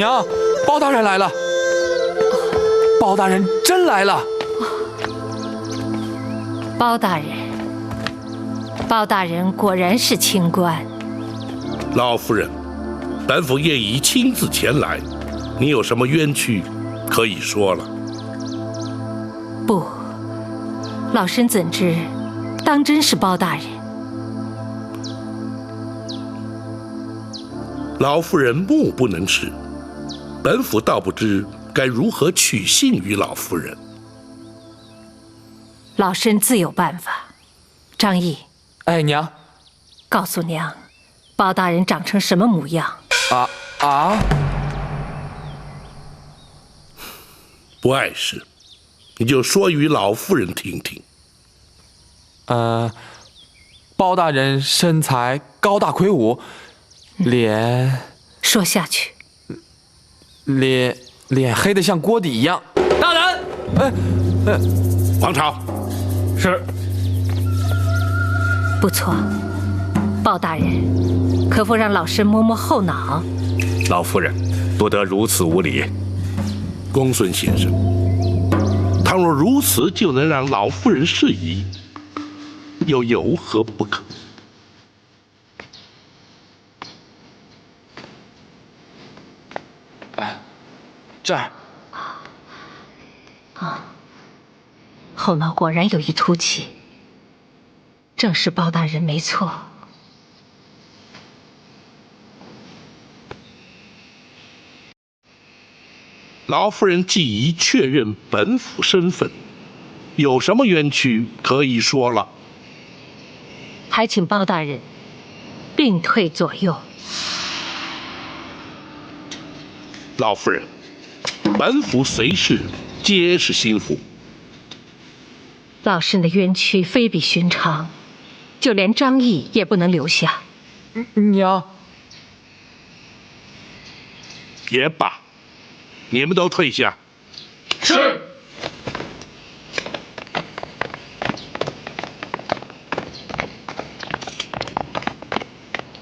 娘，包大人来了！包大人真来了！包大人，包大人果然是清官。老夫人，本府业已亲自前来，你有什么冤屈，可以说了。不，老身怎知，当真是包大人。老夫人目不能视，本府倒不知该如何取信于老夫人。老身自有办法。张毅，哎，娘，告诉娘，包大人长成什么模样？不碍事，你就说与老夫人听听。包大人身材高大魁梧，脸说下去。脸黑得像锅底一样。大人，王朝，是。不错，包大人，可否让老身摸摸后脑？老夫人，不得如此无礼。公孙先生，倘若如此就能让老夫人适宜，又有何不可？这儿。后脑果然有一凸起，正是包大人没错。老夫人既已确认本府身份，有什么冤屈可以说了？还请包大人并退左右。老夫人，本府随侍皆是心腹。老身的冤屈非比寻常，就连张毅也不能留下。娘，也罢，你们都退下。是。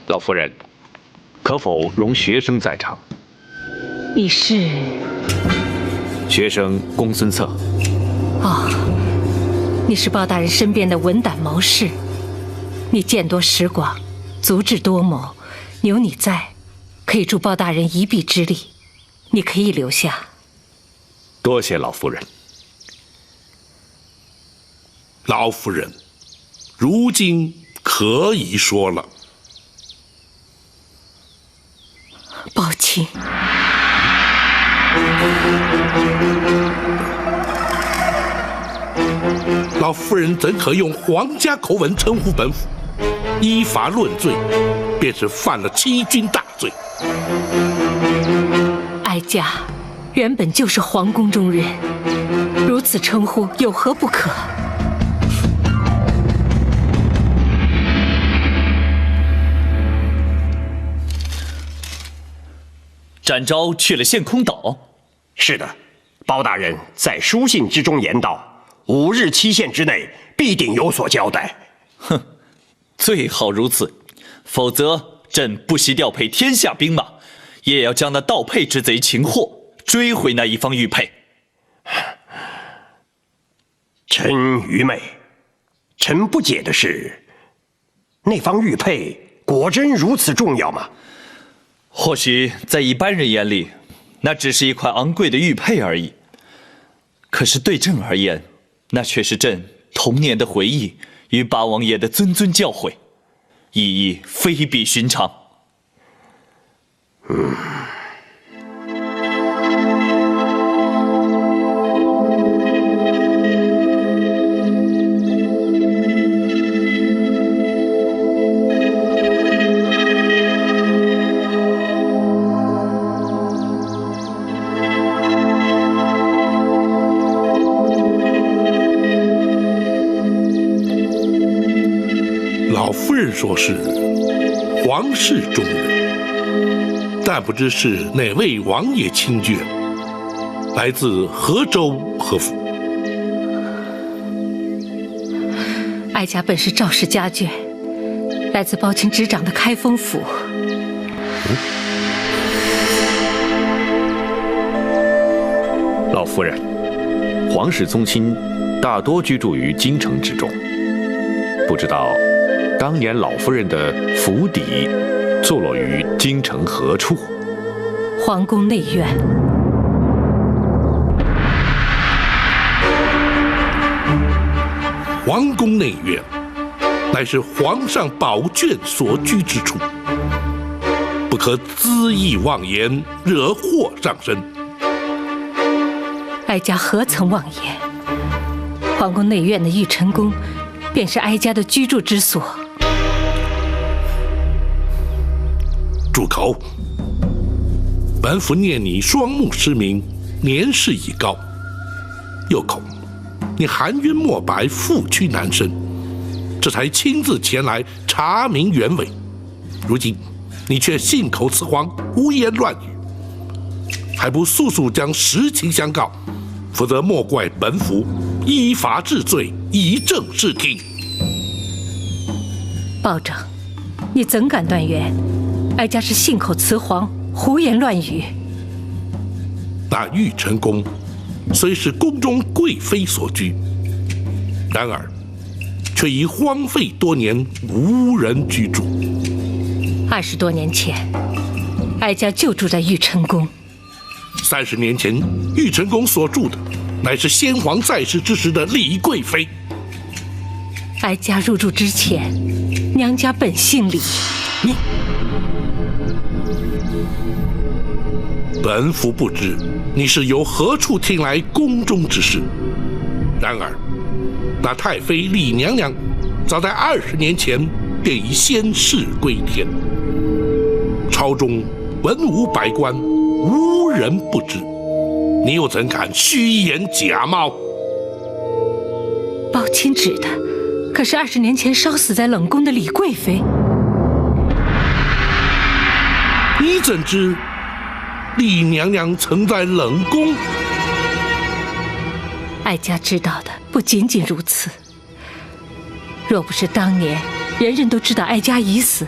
老夫人，可否容学生在场？你是？学生公孙策。你是包大人身边的文胆谋士，你见多识广，足智多谋，有你在，可以助包大人一臂之力。你可以留下。多谢老夫人。老夫人，如今可以说了。包青。老夫人怎可用皇家口吻称呼本府？依法论罪，便是犯了欺君大罪。哀家原本就是皇宫中人，如此称呼有何不可？展昭去了陷空岛。是的，包大人在书信之中言道，5日期限之内必定有所交代。哼，最好如此，否则朕不惜调配天下兵马，也要将那盗配之贼擒获，追回那一方玉佩。臣愚昧，臣不解的是，那方玉佩果真如此重要吗？或许在一般人眼里，那只是一块昂贵的玉佩而已。可是对朕而言，那却是朕童年的回忆与八王爷的谆谆教诲，意义非比寻常。老夫人说是皇室中人，但不知是哪位王爷亲眷，来自何州何府？哀家本是赵氏家眷，来自包青执掌的开封府。夫人，皇室宗亲大多居住于京城之中，不知道当年老夫人的府邸坐落于京城何处？皇宫内院。皇宫内院，乃是皇上宝眷所居之处，不可恣意妄言，惹祸上身。哀家何曾妄言？皇宫内院的玉晨宫，便是哀家的居住之所。住口！本府念你双目失明，年事已高，又恐你含冤莫白，负屈难伸，这才亲自前来查明原委。如今你却信口雌黄，胡言乱语，还不速速将实情相告，否则莫怪本府依法治罪，以正视听。保长，你怎敢断言哀家是信口雌黄、胡言乱语？那玉晨宫虽是宫中贵妃所居，然而却已荒废多年，无人居住。20多年前，哀家就住在玉晨宫。30年前，玉晨宫所住的乃是先皇在世之时的李贵妃。哀家入住之前，娘家本姓李。本府不知你是由何处听来宫中之事，然而那太妃李娘娘早在20年前便已仙逝归天，朝中文武百官无人不知，你又怎敢虚言假冒？宝卿指的可是20年前烧死在冷宫的李贵妃。你怎知李娘娘曾在冷宫？哀家知道的不仅仅如此。若不是当年人人都知道哀家已死，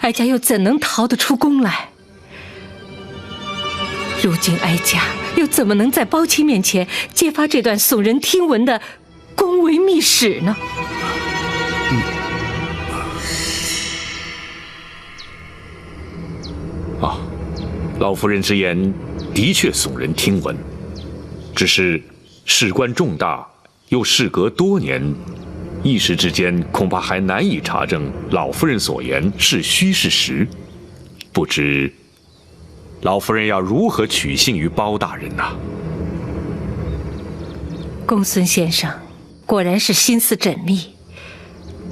哀家又怎能逃得出宫来？如今哀家又怎么能在包卿面前揭发这段耸人听闻的宫闱秘史呢？老夫人之言的确耸人听闻，只是事关重大，又事隔多年，一时之间恐怕还难以查证老夫人所言是虚是实。不知老夫人要如何取信于包大人呐？公孙先生果然是心思缜密。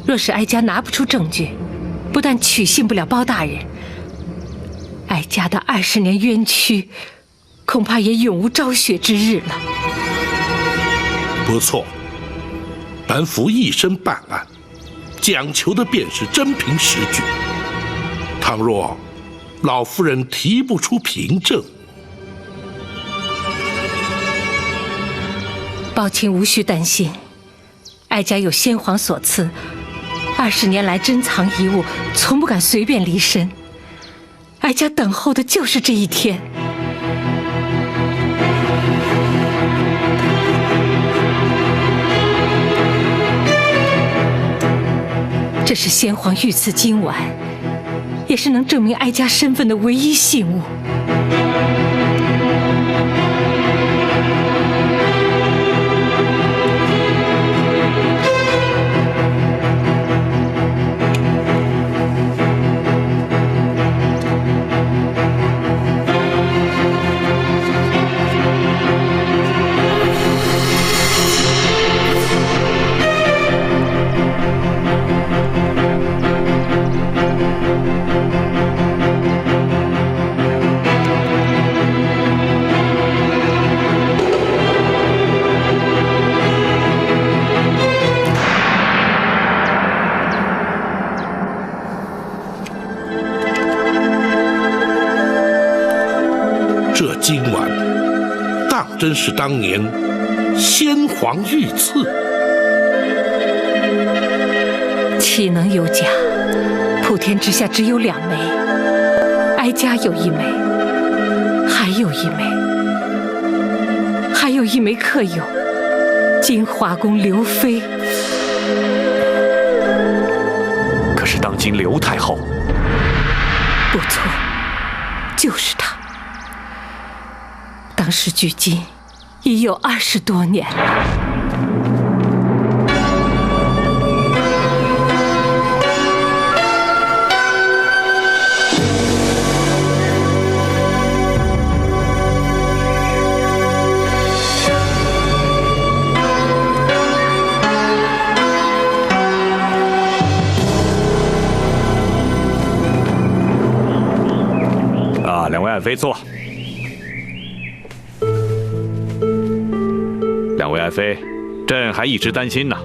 若是哀家拿不出证据，不但取信不了包大人，哀家的20年冤屈，恐怕也永无昭雪之日了。不错，本府一生办案，讲求的便是真凭实据。倘若老夫人提不出凭证，宝卿无需担心，哀家有先皇所赐，20年来珍藏遗物，从不敢随便离身。哀家等候的就是这一天。这是先皇御赐今晚，也是能证明哀家身份的唯一信物。这今晚当真是当年先皇御赐，岂能有假？普天之下只有2枚，哀家有1枚，还有1枚，有一枚客友，金华宫刘妃。可是当今刘太后，不错，就是她。当时距今已有20多年了。两位爱妃坐。两位爱妃，朕还一直担心呢，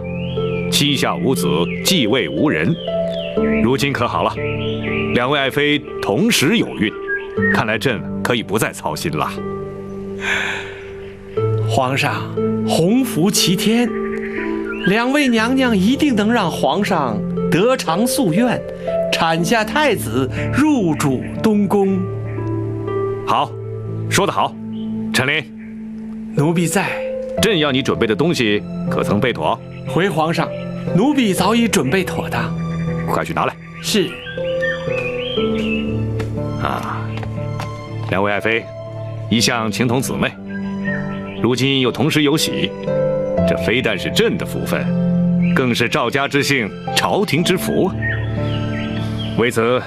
膝下无子，继位无人。如今可好了，两位爱妃同时有孕，看来朕可以不再操心了。皇上，洪福齐天，两位娘娘一定能让皇上得偿夙愿，产下太子，入主东宫。好，说得好，陈琳，奴婢在。朕要你准备的东西可曾备妥？回皇上，奴婢早已准备妥当。快去拿来。是。两位爱妃，一向情同姊妹，如今又同时有喜，这非但是朕的福分，更是赵家之幸，朝廷之福。为此，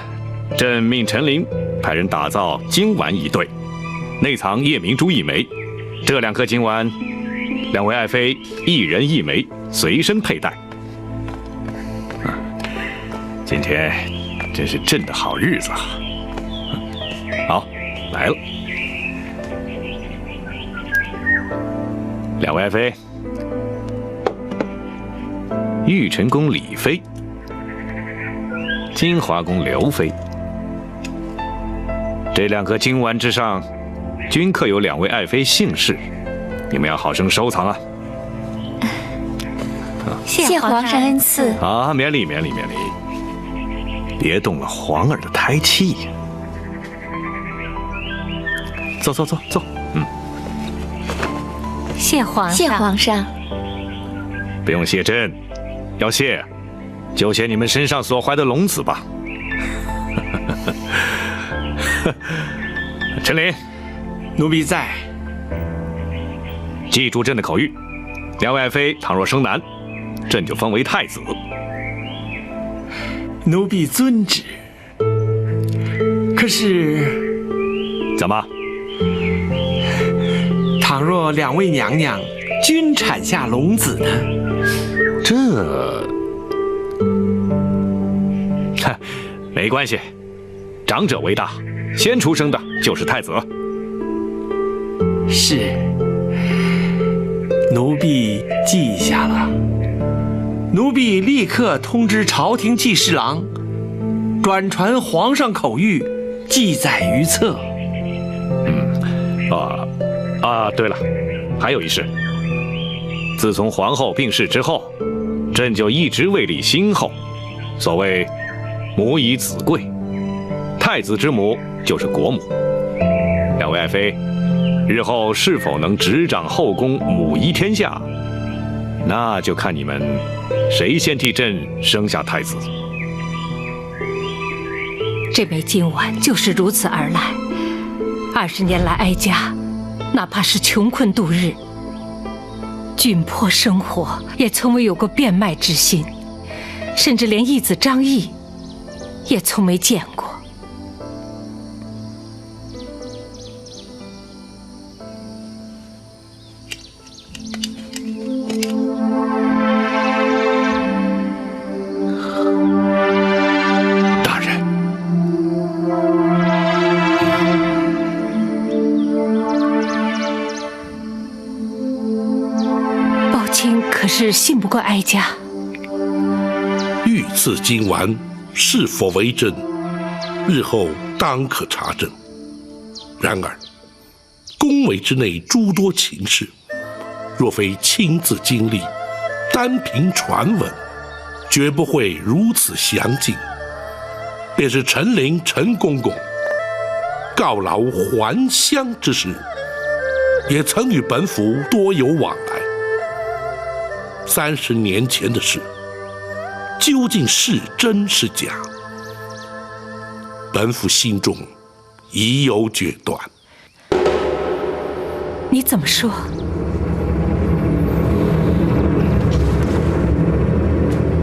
朕命陈琳派人打造金丸1对，内藏夜明珠1枚。这2颗金丸，两位爱妃一人1枚，随身佩戴。今天真是朕的好日子啊！好，来了。两位爱妃，玉晨宫李妃，金华宫刘妃。这2颗金丸之上，均刻有两位爱妃姓氏，你们要好生收藏啊！谢皇上恩赐。啊，免礼免礼免礼，别动了皇儿的胎气呀！坐坐坐坐，谢皇上。谢皇上。不用谢朕，要谢就谢你们身上所怀的龙子吧。陈琳，奴婢在。记住朕的口谕，两位爱妃倘若生男，朕就封为太子。奴婢遵旨。可是，怎么？倘若两位娘娘均产下龙子呢？没关系，长者为大，先出生的就是太子。是，奴婢记下了。奴婢立刻通知朝廷记侍郎，转传皇上口谕，记载于册。对了，还有一事，自从皇后病逝之后，朕就一直位立新后。所谓母以子贵，太子之母就是国母。两位爱妃，日后是否能执掌后宫，母仪天下，那就看你们谁先替朕生下太子。这枚金丸就是如此而来。20年来，哀家哪怕是穷困度日，窘迫生活，也从未有过变卖之心，甚至连义子张毅也从没见过。大人，宝清可是信不过哀家。御赐金丸是否为真，日后当可查证。然而，宫闱之内诸多情事，若非亲自经历，单凭传闻，绝不会如此详尽。便是陈琳陈公公告老还乡之事，也曾与本府多有往来。30年前的事，究竟是真是假？本府心中已有决断。你怎么说？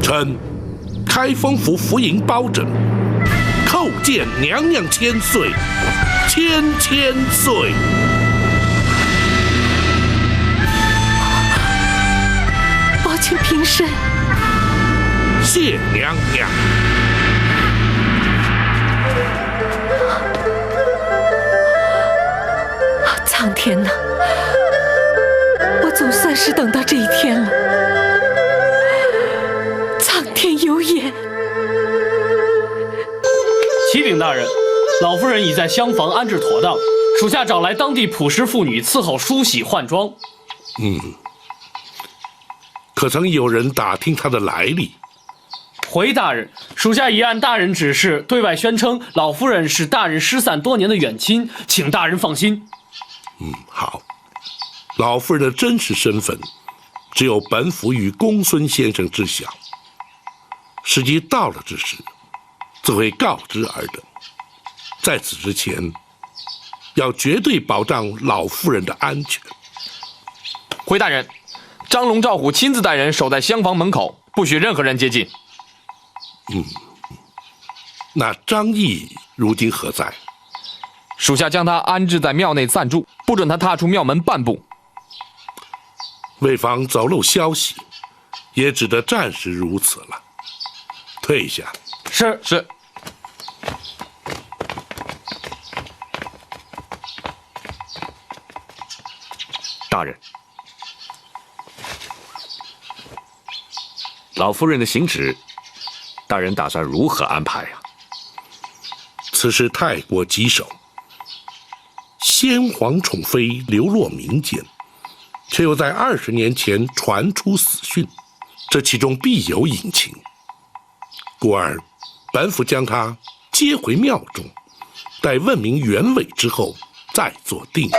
臣开封府府尹包拯，叩见娘娘千岁，千岁。包请平身。谢娘娘。苍天呐，我总算是等到这一天了。苍天有眼。启禀大人，老夫人已在厢房安置妥当，属下找来当地朴实妇女伺候梳洗换装。可曾有人打听她的来历？回大人，属下已按大人指示对外宣称老夫人是大人失散多年的远亲，请大人放心。好。老夫人的真实身份，只有本府与公孙先生知晓。时机到了之时，自会告知尔等。在此之前，要绝对保障老夫人的安全。回大人，张龙、赵虎亲自带人守在厢房门口，不许任何人接近。那张毅如今何在？属下将他安置在庙内暂住，不准他踏出庙门半步。为防走漏消息，也只得暂时如此了。退下。是。大人，老夫人的行止，大人打算如何安排呀？此事太过棘手，先皇宠妃流落民间，却又在20年前传出死讯，这其中必有隐情。故而，本府将她接回庙中，待问明原委之后，再做定夺。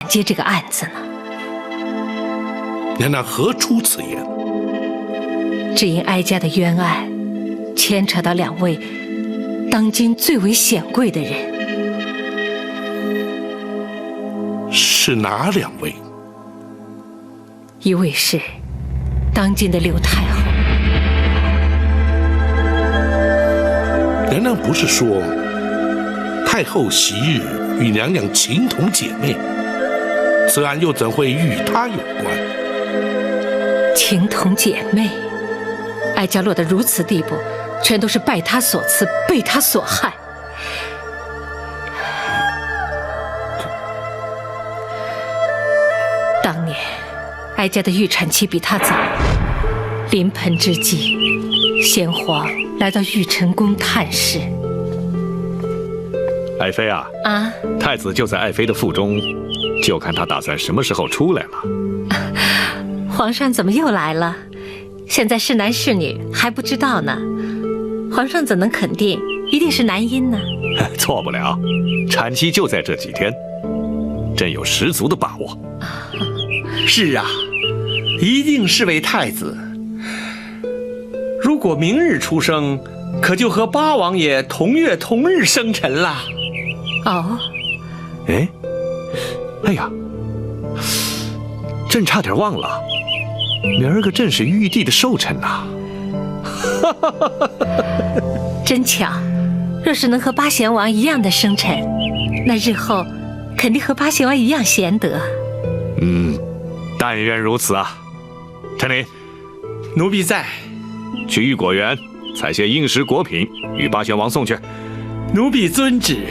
接这个案子呢？娘娘何出此言？只因哀家的冤案牵扯到2位当今最为显贵的人。是哪2位？一位是当今的刘太后。娘娘不是说太后昔日与娘娘情同姐妹？此案又怎会与她有关？情同姐妹，哀家落得如此地步，全都是拜他所赐，被他所害。当年，哀家的预产期比他早，临盆之际，先皇来到玉成宫探视。爱妃啊，太子就在爱妃的腹中，就看他打算什么时候出来了。皇上怎么又来了？现在是男是女还不知道呢。皇上怎能肯定一定是男婴呢？错不了，产期就在这几天，朕有十足的把握。是啊，一定是位太子。如果明日出生，可就和八王爷同月同日生辰了。哦，哎呀，朕差点忘了，明儿个朕是玉帝的寿辰呐。真巧，若是能和八贤王一样的生辰，那日后肯定和八贤王一样贤德。但愿如此啊。陈琳，奴婢在。去玉果园采些应时果品，与八贤王送去。奴婢遵旨。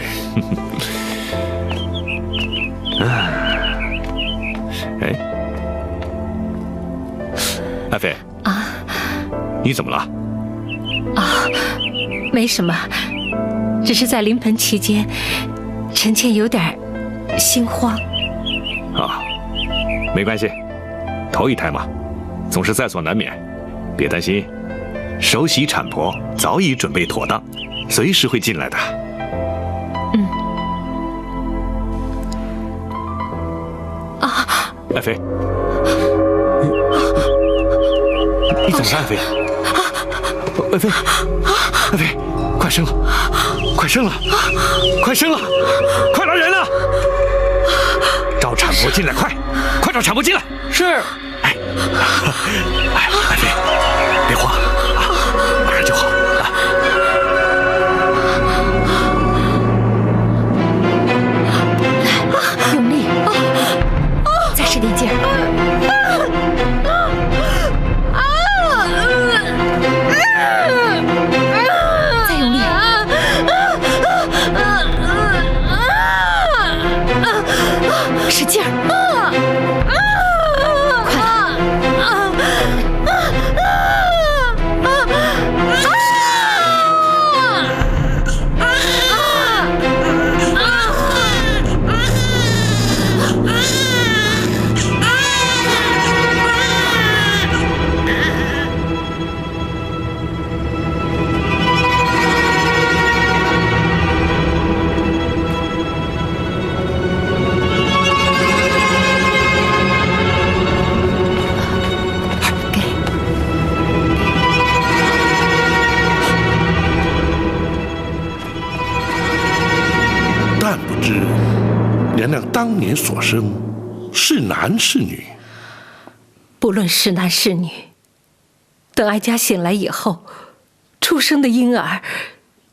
爱妃啊，你怎么了？没什么，只是在临盆期间，臣妾有点心慌。没关系，头一胎嘛，总是在所难免，别担心。首席产婆早已准备妥当，随时会进来的。爱妃，你怎么了，爱妃？爱妃，爱妃，快生了，快生了，快生了，快来人啊！找产婆进来，快找产婆进来！是。爱妃，别慌啊，马上就好啊。用力，再使点劲儿。再用力。使劲儿。娘娘当年所生，是男是女？不论是男是女，等哀家醒来以后，出生的婴儿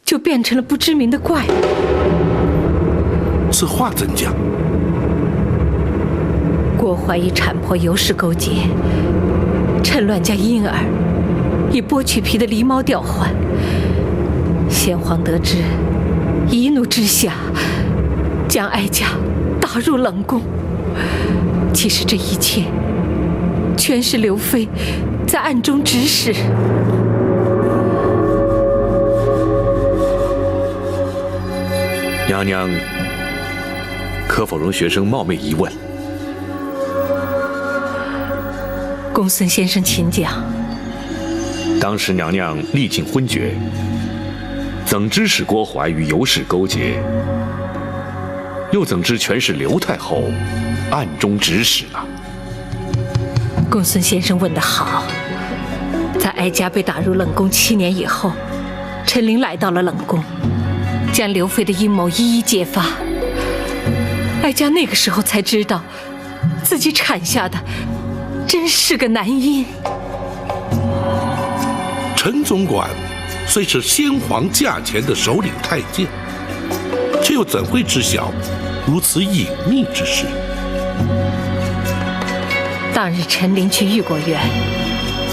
就变成了不知名的怪物。此话怎讲？郭槐与产婆尤氏勾结，趁乱将婴儿以剥去皮的狸猫调换。先皇得知，一怒之下，将哀家打入冷宫。其实这一切全是刘妃在暗中指使。娘娘，可否容学生冒昧一问？公孙先生请讲。当时娘娘历尽昏厥，怎知使郭槐与尤氏勾结？又怎知全是刘太后暗中指使呢？公孙先生问得好。在哀家被打入冷宫7年以后，陈琳来到了冷宫，将刘妃的阴谋一一揭发。哀家那个时候才知道，自己产下的真是个男婴。陈总管虽是先皇驾前的首领太监，却又怎会知晓如此隐秘之事？当日陈琳去玉果园，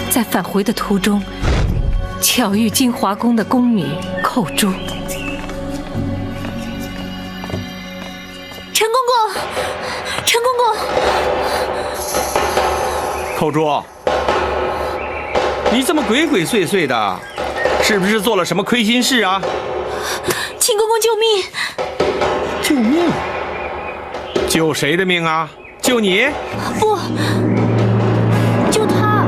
在返回的途中，巧遇金华宫的宫女寇珠。陈公公，陈公公，寇珠，你这么鬼鬼祟祟的，是不是做了什么亏心事啊？请公公救命！救命？救谁的命啊？救你？不，救他。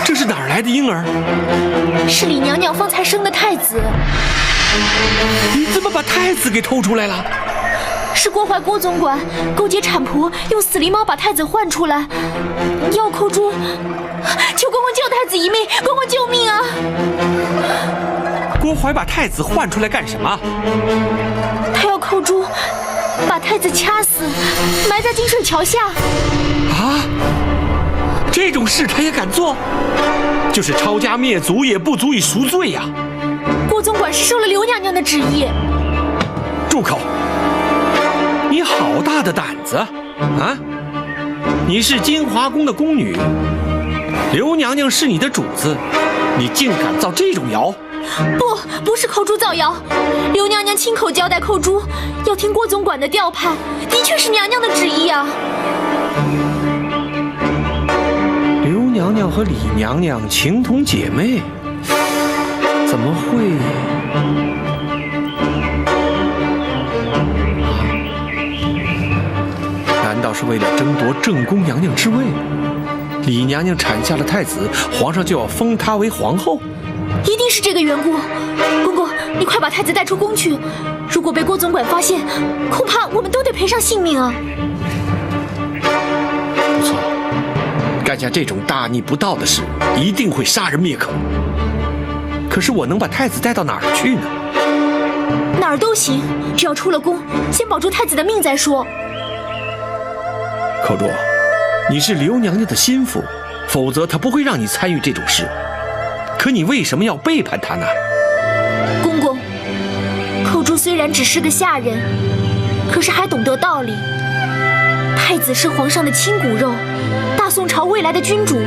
这是哪儿来的婴儿？是李娘娘方才生的太子。你怎么把太子给偷出来了？是郭槐郭总管勾结产婆，用死狸猫把太子换出来，要寇珠。求公公救太子一命，公公救命啊！郭槐把太子换出来干什么？他要寇珠把太子掐死，埋在金水桥下。啊！这种事他也敢做？就是抄家灭族也不足以赎罪呀！郭总管是受了刘娘娘的旨意。住口！你好大的胆子啊！你是金华宫的宫女，刘娘娘是你的主子，你竟敢造这种谣！不是寇珠造谣，刘娘娘亲口交代寇珠要听郭总管的调派，的确是娘娘的旨意啊。刘娘娘和李娘娘情同姐妹，怎么会？难道是为了争夺正宫娘娘之位？李娘娘产下了太子，皇上就要封她为皇后？一定是这个缘故。公公，你快把太子带出宫去，如果被郭总管发现，恐怕我们都得赔上性命啊。不错，干下这种大逆不道的事，一定会杀人灭口。可是我能把太子带到哪儿去呢？哪儿都行，只要出了宫，先保住太子的命再说。寇珠，你是刘娘娘的心腹，否则她不会让你参与这种事。可你为什么要背叛她呢？公公，寇珠虽然只是个下人，可是还懂得道理。太子是皇上的亲骨肉，大宋朝未来的君主，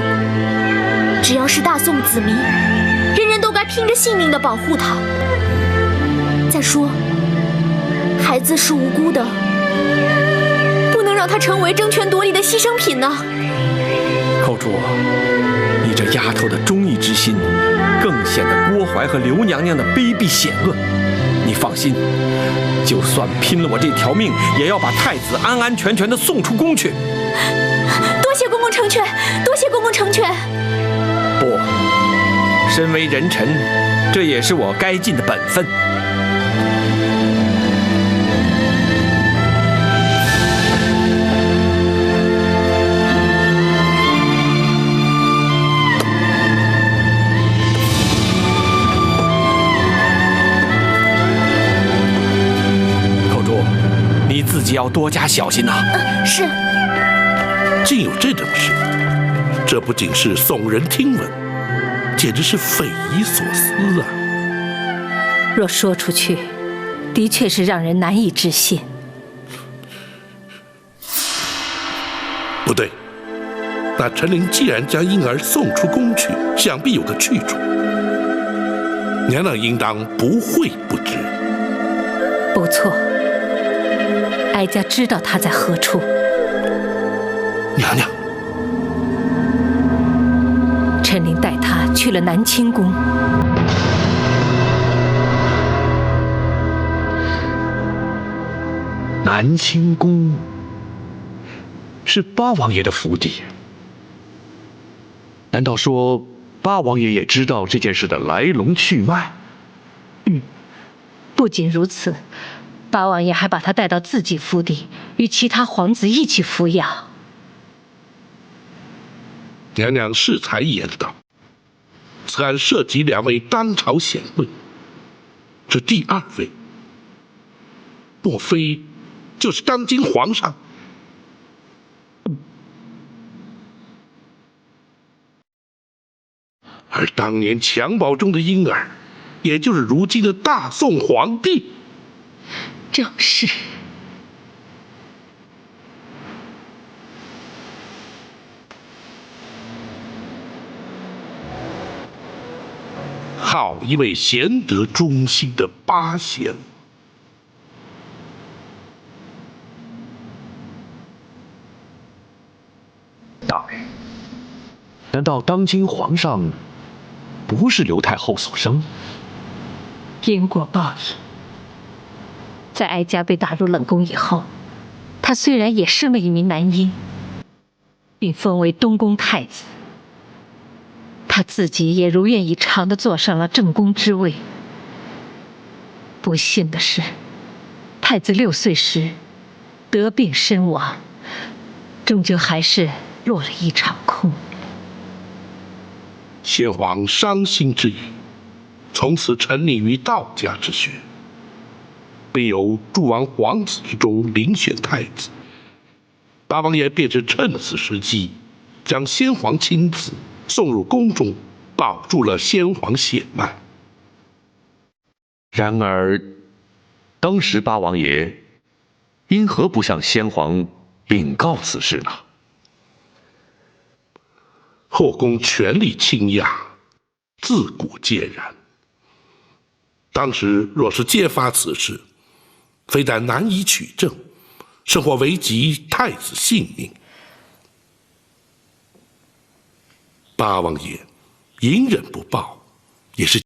只要是大宋子民，人人都该拼着性命地保护他。再说，孩子是无辜的，不能让他成为争权夺利的牺牲品呢。寇珠，你这丫头的忠义之心，更显得郭槐和刘娘娘的卑鄙险恶。你放心，就算拼了我这条命，也要把太子安安全全地送出宫去。多谢公公成全，多谢公公成全。不，身为人臣，这也是我该尽的本分。自己要多加小心呐！是。竟有这种事，这不仅是耸人听闻，简直是匪夷所思啊！若说出去，的确是让人难以置信。不对，那陈琳既然将婴儿送出宫去，想必有个去处，娘娘应当不会不知。不错。哀家知道他在何处。娘娘，陈琳带他去了南清宫。南清宫是八王爷的府邸，难道说八王爷也知道这件事的来龙去脉？不仅如此。八王爷还把他带到自己府邸，与其他皇子一起抚养。娘娘适才言道，此案涉及2位当朝显贵，这第2位，莫非就是当今皇上？而当年襁褓中的婴儿，也就是如今的大宋皇帝。正是。好一位贤德忠心的八贤！大人，难道当今皇上不是刘太后所生？因果报应。在哀家被打入冷宫以后，他虽然也生了一名男婴，并封为东宫太子，他自己也如愿以偿地坐上了正宫之位。不幸的是，太子6岁时得病身亡，终究还是落了一场空。先皇伤心之余，从此沉溺于道家之学，并由诸王皇子之中遴选太子。八王爷便是趁此时机，将先皇亲自送入宫中，保住了先皇血脉。然而，当时八王爷因何不向先皇禀告此事呢？后宫权力倾轧，自古皆然。当时若是揭发此事，非但难以取证，甚或危及太子性命。八王爷隐忍不报，也是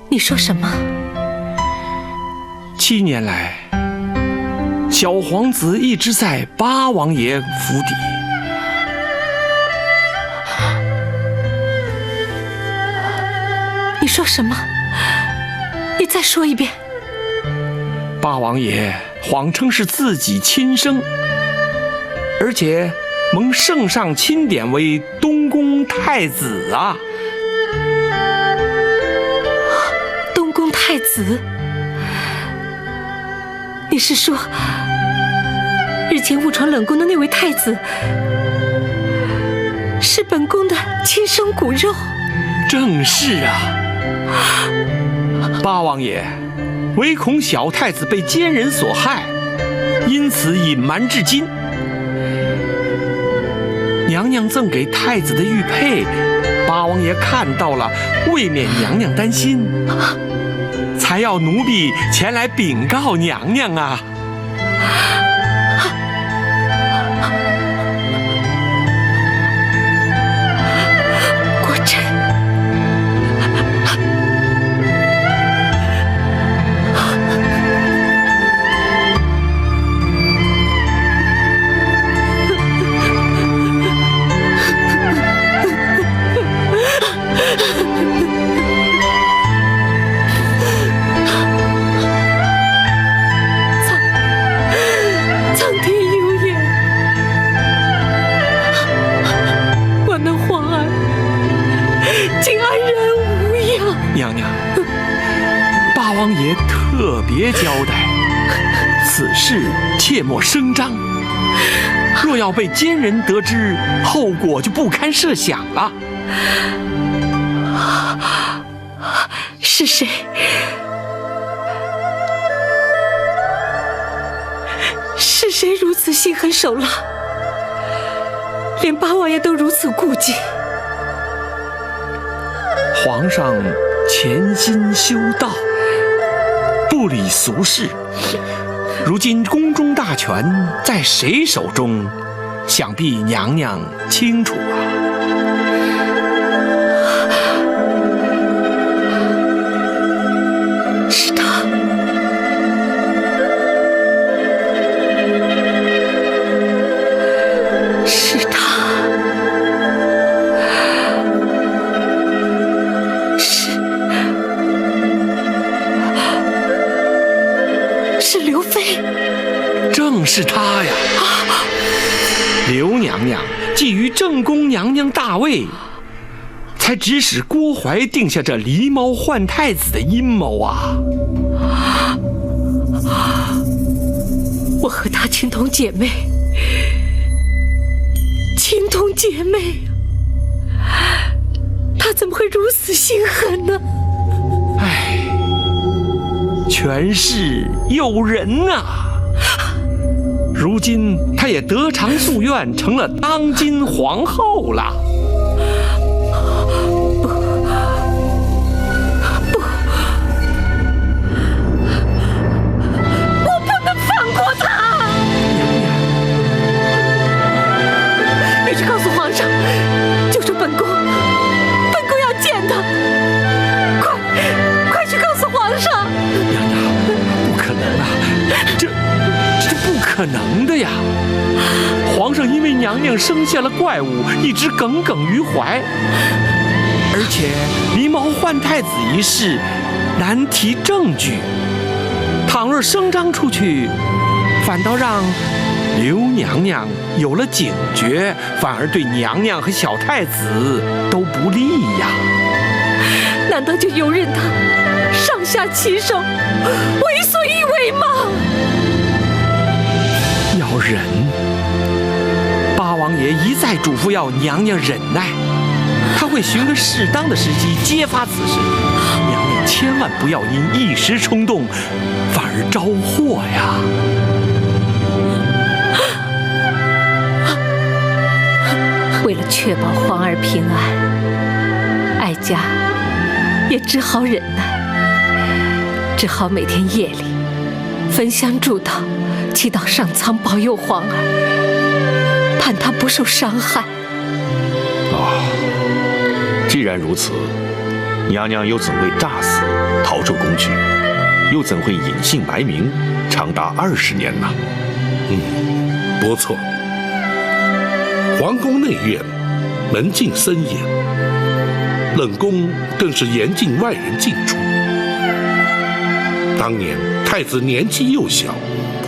你说什么？7年来，小皇子一直在八王爷府邸。你说什么？你再说一遍。八王爷谎称是自己亲生，而且蒙圣上钦点为东宫太子啊！东宫太子？你是说，日前误闯冷宫的那位太子，是本宫的亲生骨肉？正是啊！八王爷唯恐小太子被奸人所害，因此隐瞒至今。娘娘赠给太子的玉佩，八王爷看到了，未免娘娘担心，才要奴婢前来禀告娘娘啊。国珍，苍天有眼，我那皇儿竟安然无恙。娘娘，八王爷特别交代，此事切莫声张，若要被奸人得知，后果就不堪设想了。是谁？是谁如此心狠手辣，连八王爷都如此顾忌？皇上潜心修道，不理俗事，如今宫中大权在谁手中，想必娘娘清楚啊。是他，是他，是刘妃。正是他呀！刘娘娘觊觎正宫娘娘大位，才指使郭槐定下这狸猫换太子的阴谋啊！我和她情同姐妹，情同姐妹，她怎么会如此心狠呢？唉，权势诱人啊！如今她也得偿夙愿，成了当今皇后了。可能的呀！皇上因为娘娘生下了怪物，一直耿耿于怀，而且狸猫换太子一事难提证据，倘若声张出去，反倒让刘娘娘有了警觉，反而对娘娘和小太子都不利呀。难道就由任他上下其手，为所欲为吗？要忍，八王爷一再嘱咐要娘娘忍耐，他会寻个适当的时机揭发此事。娘娘千万不要因一时冲动，反而招祸呀！为了确保皇儿平安，哀家也只好忍耐，只好每天夜里焚香祝祷，祈祷上苍保佑皇儿，盼他不受伤害。既然如此，娘娘又怎会诈死逃出宫去，又怎会隐姓埋名长达20年呢？不错。皇宫内院门禁森严，冷宫更是严禁外人进出。当年太子年纪幼小，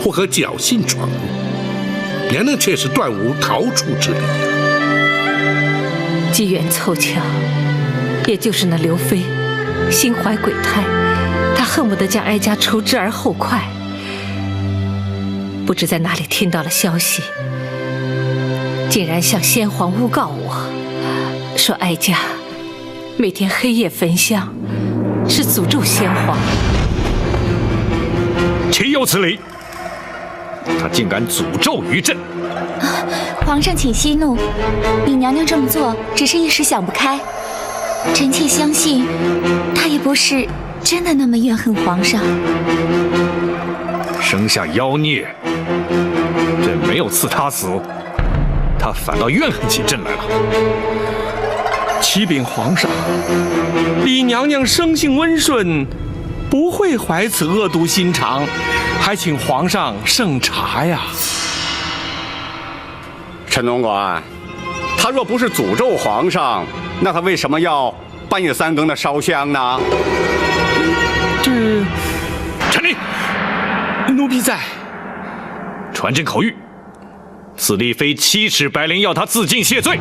或和侥幸闯入，娘娘却是断无逃出之理。机缘凑巧，也就是那刘妃心怀鬼胎，她恨不得将哀家除之而后快。不知在哪里听到了消息，竟然向先皇诬告我，说哀家每天黑夜焚香，是诅咒先皇。岂有此理！他竟敢诅咒于朕！皇上请息怒，你娘娘这么做只是一时想不开。臣妾相信，她也不是真的那么怨恨皇上。生下妖孽，朕没有赐他死，他反倒怨恨起朕来了。启禀皇上，李娘娘生性温顺，不会怀此恶毒心肠，还请皇上圣察呀。陈总管，他若不是诅咒皇上，那他为什么要半夜3更的烧香呢？这，传令，奴婢在。传朕口谕，此例非7尺白绫，要他自尽谢罪。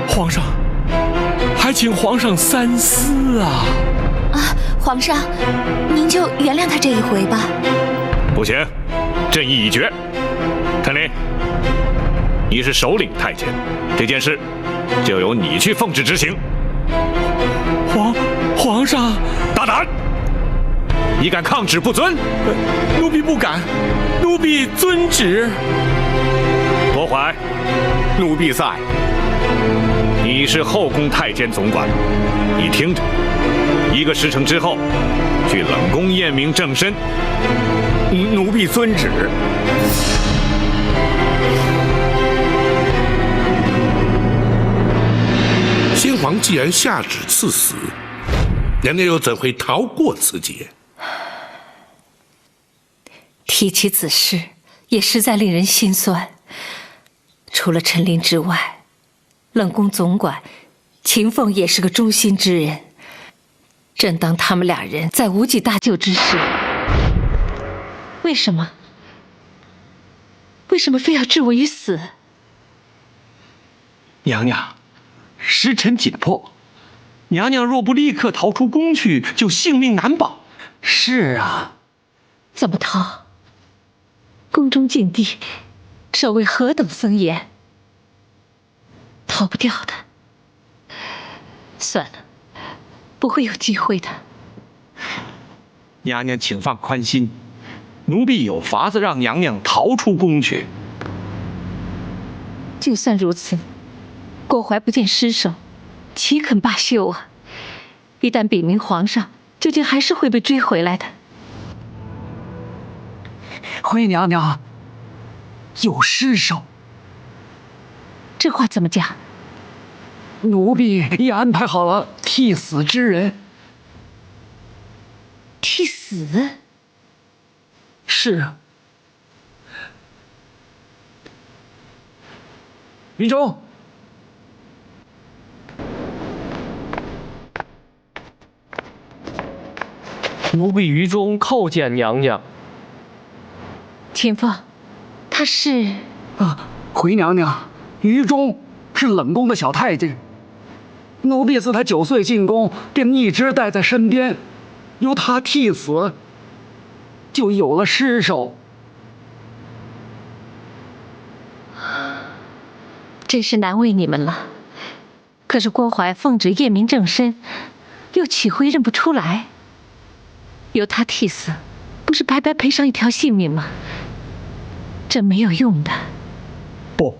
皇上，还请皇上三思啊！皇上，您就原谅他这一回吧。不行，朕意已决。陈琳，你是首领太监，这件事就由你去奉旨执行。皇上，大胆！你敢抗旨不遵？奴婢不敢，奴婢遵旨。多怀，奴婢在。你是后宫太监总管，你听着，1个时辰之后，去冷宫验明正身。奴婢遵旨。先皇既然下旨赐死，娘娘又怎会逃过此劫？提起此事，也实在令人心酸。除了陈琳之外，冷宫总管秦凤也是个忠心之人。正当他们2人在无计搭救之时，为什么非要置我于死？娘娘，时辰紧迫，娘娘若不立刻逃出宫去，就性命难保。是啊，怎么逃？宫中禁地，守卫何等森严，逃不掉的。算了，不会有机会的。娘娘请放宽心，奴婢有法子让娘娘逃出宫去。就算如此，郭槐不见尸首，岂肯罢休啊？一旦禀明皇上，究竟还是会被追回来的。回娘娘，有尸首。这话怎么讲？奴婢已安排好了替死之人。替死？是啊。于中，奴婢于中叩见娘娘。秦凤，他是回娘娘，于中是冷宫的小太监。奴婢自他9岁进宫，便一直带在身边，由他替死，就有了尸首。真是难为你们了。可是郭槐奉旨验明正身，又岂会认不出来？由他替死，不是白白赔上一条性命吗？这没有用的。不，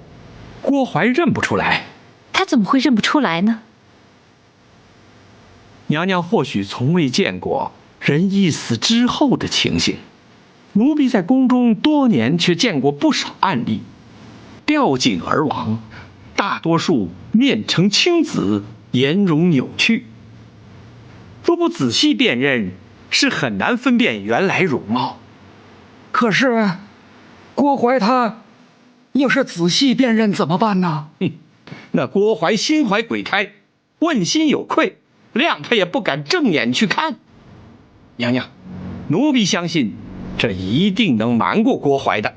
郭槐认不出来。他怎么会认不出来呢？娘娘或许从未见过人一死之后的情形，奴婢在宫中多年，却见过不少案例，吊颈而亡，大多数面呈青紫，颜容扭曲。若不仔细辨认，是很难分辨原来容貌。可是郭槐他要是仔细辨认怎么办呢？那郭槐心怀鬼胎，问心有愧，谅他也不敢正眼去看。娘娘，奴婢相信，这一定能瞒过郭槐的。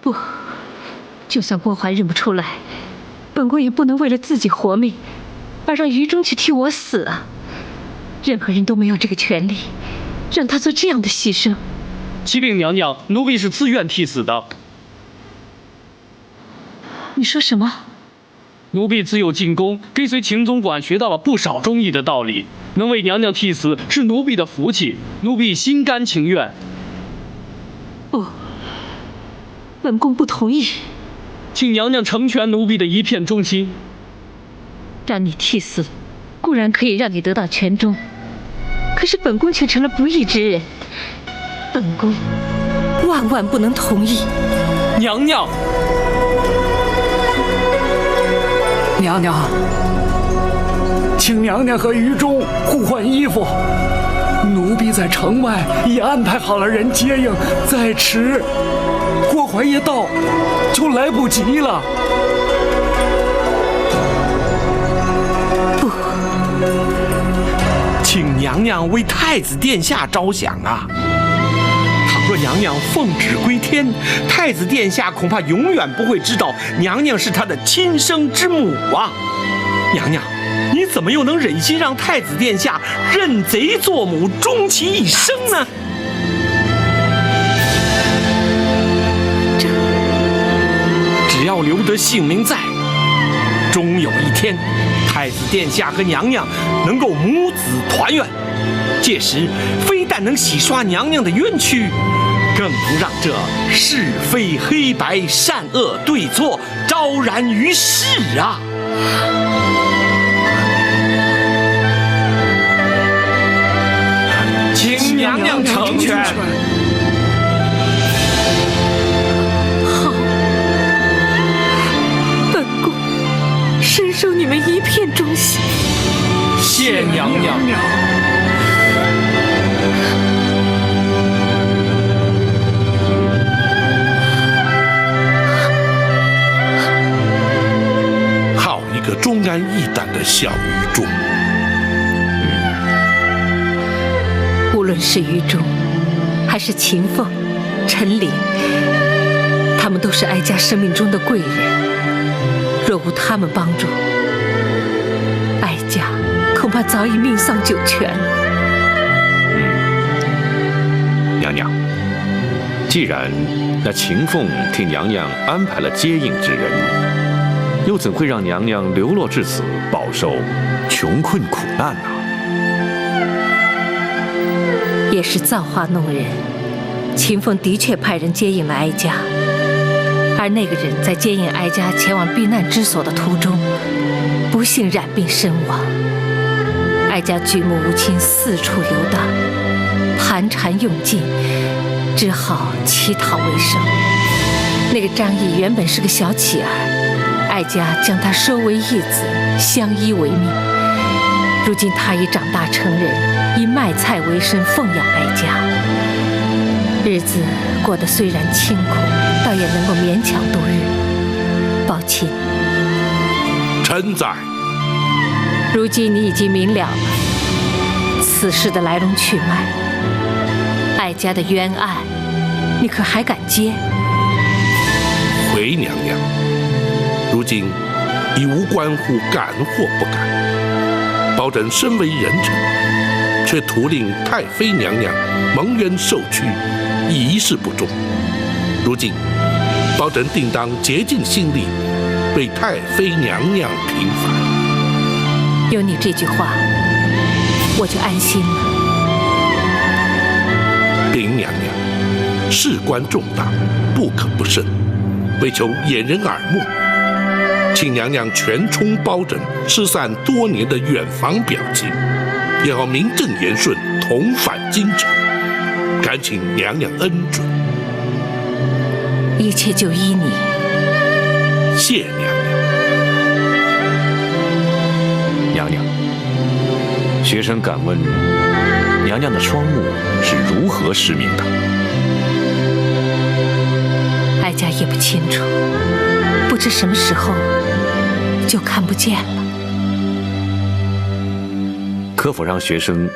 不，就算郭槐认不出来，本宫也不能为了自己活命，而让于中去替我死啊！任何人都没有这个权利，让他做这样的牺牲。启禀娘娘，奴婢是自愿替死的。你说什么？奴婢自幼进宫，跟随秦总管学到了不少忠义的道理，能为娘娘替死是奴婢的福气，奴婢心甘情愿。不，本宫不同意。请娘娘成全奴婢的一片忠心。让你替死，固然可以让你得到全忠，可是本宫却成了不义之人，本宫万万不能同意。娘娘，娘娘，请娘娘和于中互换衣服。奴婢在城外已安排好了人接应，再迟，郭淮一到就来不及了。不，请娘娘为太子殿下着想啊！倘若娘娘奉旨归天，太子殿下恐怕永远不会知道娘娘是他的亲生之母啊！娘娘，你怎么又能忍心让太子殿下认贼作母，终其一生呢？只要留得性命在，终有一天，太子殿下和娘娘能够母子团圆。届时，非但能洗刷娘娘的冤屈，更能让这是非黑白、善恶对错昭然于世啊！请娘娘成全。好，本宫深受你们一片忠心。谢娘娘。好一个忠肝义胆的小于中。无论是于中，还是秦凤、陈琳，他们都是哀家生命中的贵人。若无他们帮助，哀家恐怕早已命丧九泉。娘娘，既然那秦凤替娘娘安排了接应之人，又怎会让娘娘流落至此，饱受穷困苦难呢？也是造化弄人，秦凤的确派人接应了哀家，而那个人在接应哀家前往避难之所的途中，不幸染病身亡。哀家举目无亲，四处游荡，盘缠用尽，只好乞讨为生。那个张毅原本是个小乞儿，哀家将他收为义子，相依为命。如今他已长大成人，以卖菜为生，奉养哀家。日子过得虽然清苦，倒也能够勉强度日。宝琴，臣在。如今你已经明了了此事的来龙去脉，哀家的冤案，你可还敢接？回娘娘，如今已无关乎敢或不敢。包拯身为人臣，却徒令太妃娘娘蒙冤受屈，一事不忠。如今，包拯定当竭尽心力，为太妃娘娘平反。有你这句话，我就安心了。禀娘娘，事关重大，不可不慎。为求掩人耳目，请娘娘全充包拯失散多年的远房表亲，也要名正言顺同返京城，恳请娘娘恩准。一切就依你。谢娘娘。娘娘，学生敢问，娘娘的双目是如何失明的？哀家也不清楚，不知什么时候就看不见了。可否让学生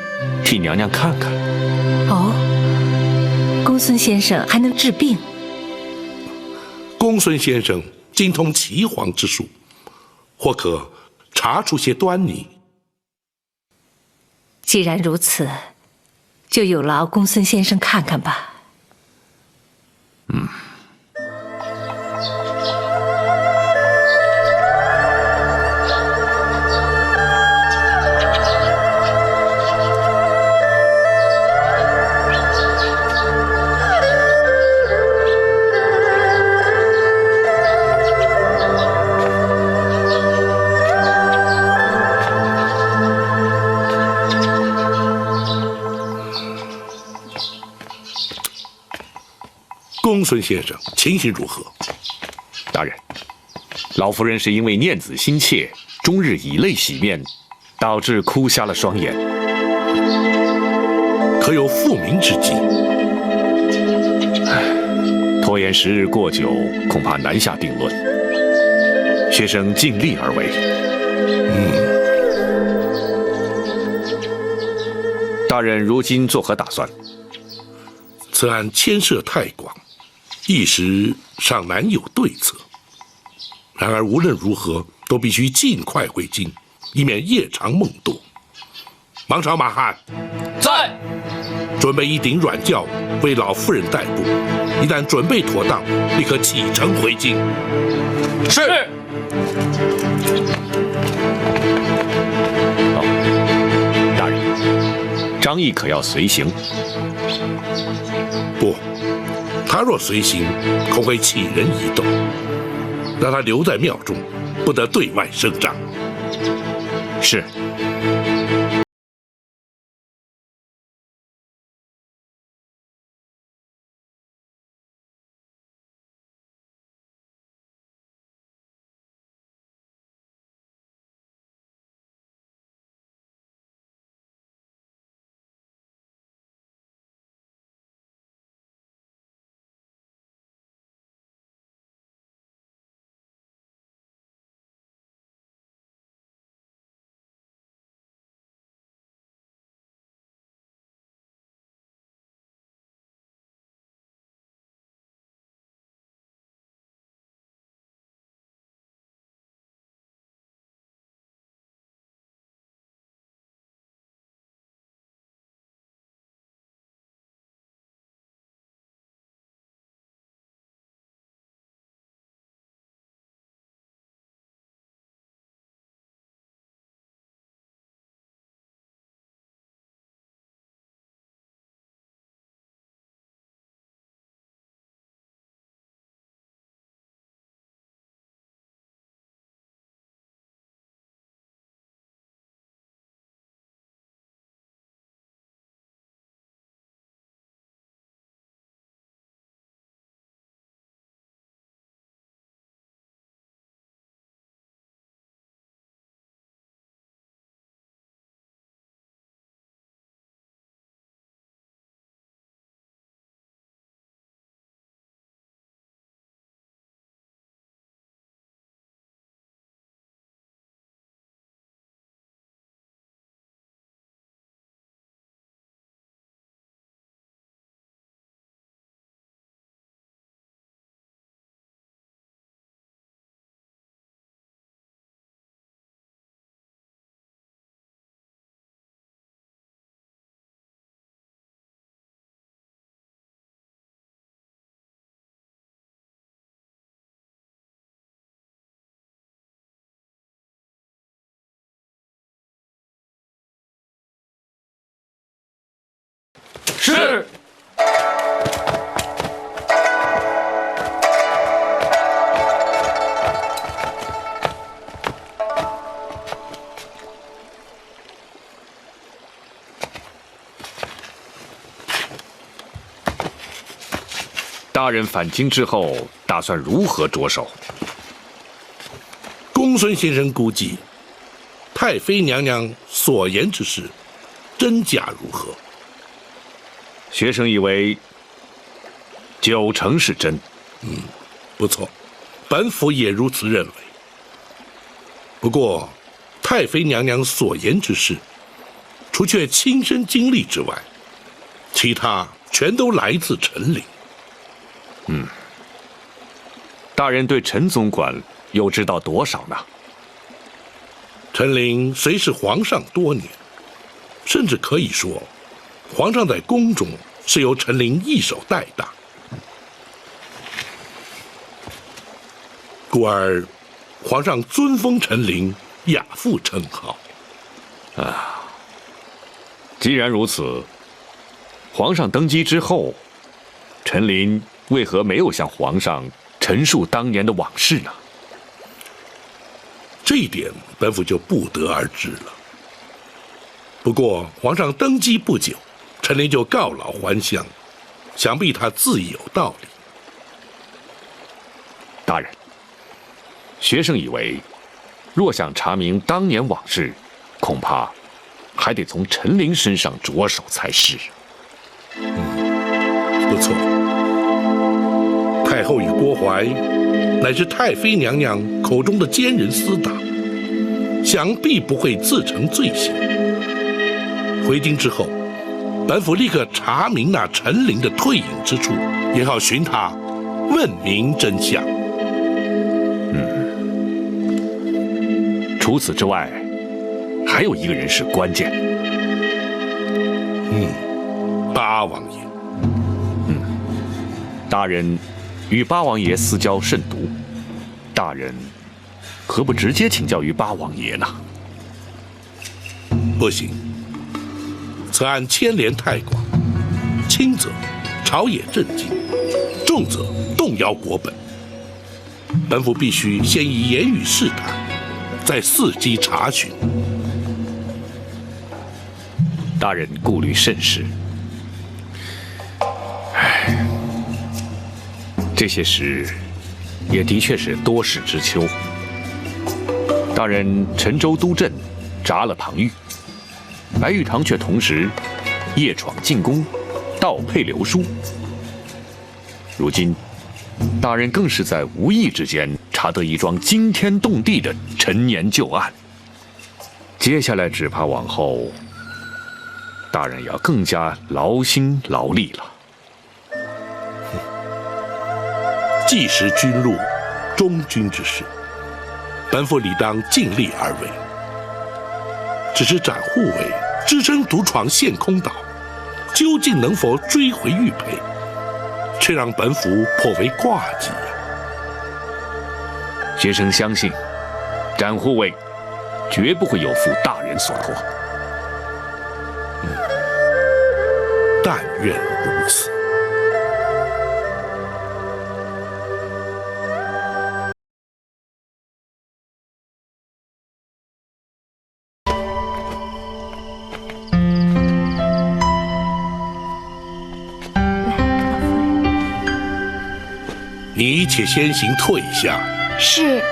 替娘娘看看？哦，公孙先生还能治病？公孙先生精通岐黄之术，或可查出些端倪。既然如此，就有劳公孙先生看看吧。公孙先生，情形如何？大人，老夫人是因为念子心切，终日以泪洗面，导致哭瞎了双眼。可有复明之计？拖延时日过久，恐怕难下定论。学生尽力而为。大人如今作何打算？此案牵涉太广，一时尚难有对策。然而无论如何，都必须尽快回京，以免夜长梦多。王朝马汉在，准备一顶软轿为老夫人代步，一旦准备妥当，立刻启程回京。是。大人，张毅可要随行？不，他若随行，恐会起人疑窦。让他留在庙中，不得对外声张。是。是。大人返京之后，打算如何着手？公孙先生估计，太妃娘娘所言之事，真假如何？学生以为90%是真。不错，本府也如此认为。不过，太妃娘娘所言之事，除却亲身经历之外，其他全都来自陈琳。大人对陈总管又知道多少呢？陈琳虽是皇上多年，甚至可以说，皇上在宫中是由陈琳一手带大，故而皇上尊封陈琳亚父称号。既然如此，皇上登基之后，陈琳为何没有向皇上陈述当年的往事呢？这一点本府就不得而知了。不过皇上登基不久，陈琳就告老还乡，想必他自有道理。大人，学生以为，若想查明当年往事，恐怕还得从陈琳身上着手才是。不错，太后与郭槐乃是太妃娘娘口中的奸人私党，想必不会自成罪行。回京之后，本府立刻查明那陈琳的退隐之处，也好寻他问明真相。除此之外，还有一个人是关键。八王爷。大人与八王爷私交甚笃，大人何不直接请教于八王爷呢？不行，此案牵连太广，轻则朝野震惊，重则动摇国本。本府必须先以言语试探，再伺机查询。大人顾虑甚是。这些事也的确是多事之秋。大人陈州督镇铡了庞玉，白玉堂却同时夜闯进宫，盗配流书。如今，大人更是在无意之间查得一桩惊天动地的陈年旧案。接下来只怕往后，大人要更加劳心劳力了。既识君路，忠君之事，本府理当尽力而为。只是展护卫只身独闯陷空岛，究竟能否追回玉佩，却让本府颇为挂记呀。学生相信，展护卫绝不会有负大人所托。但愿如此。你且先行退下。是。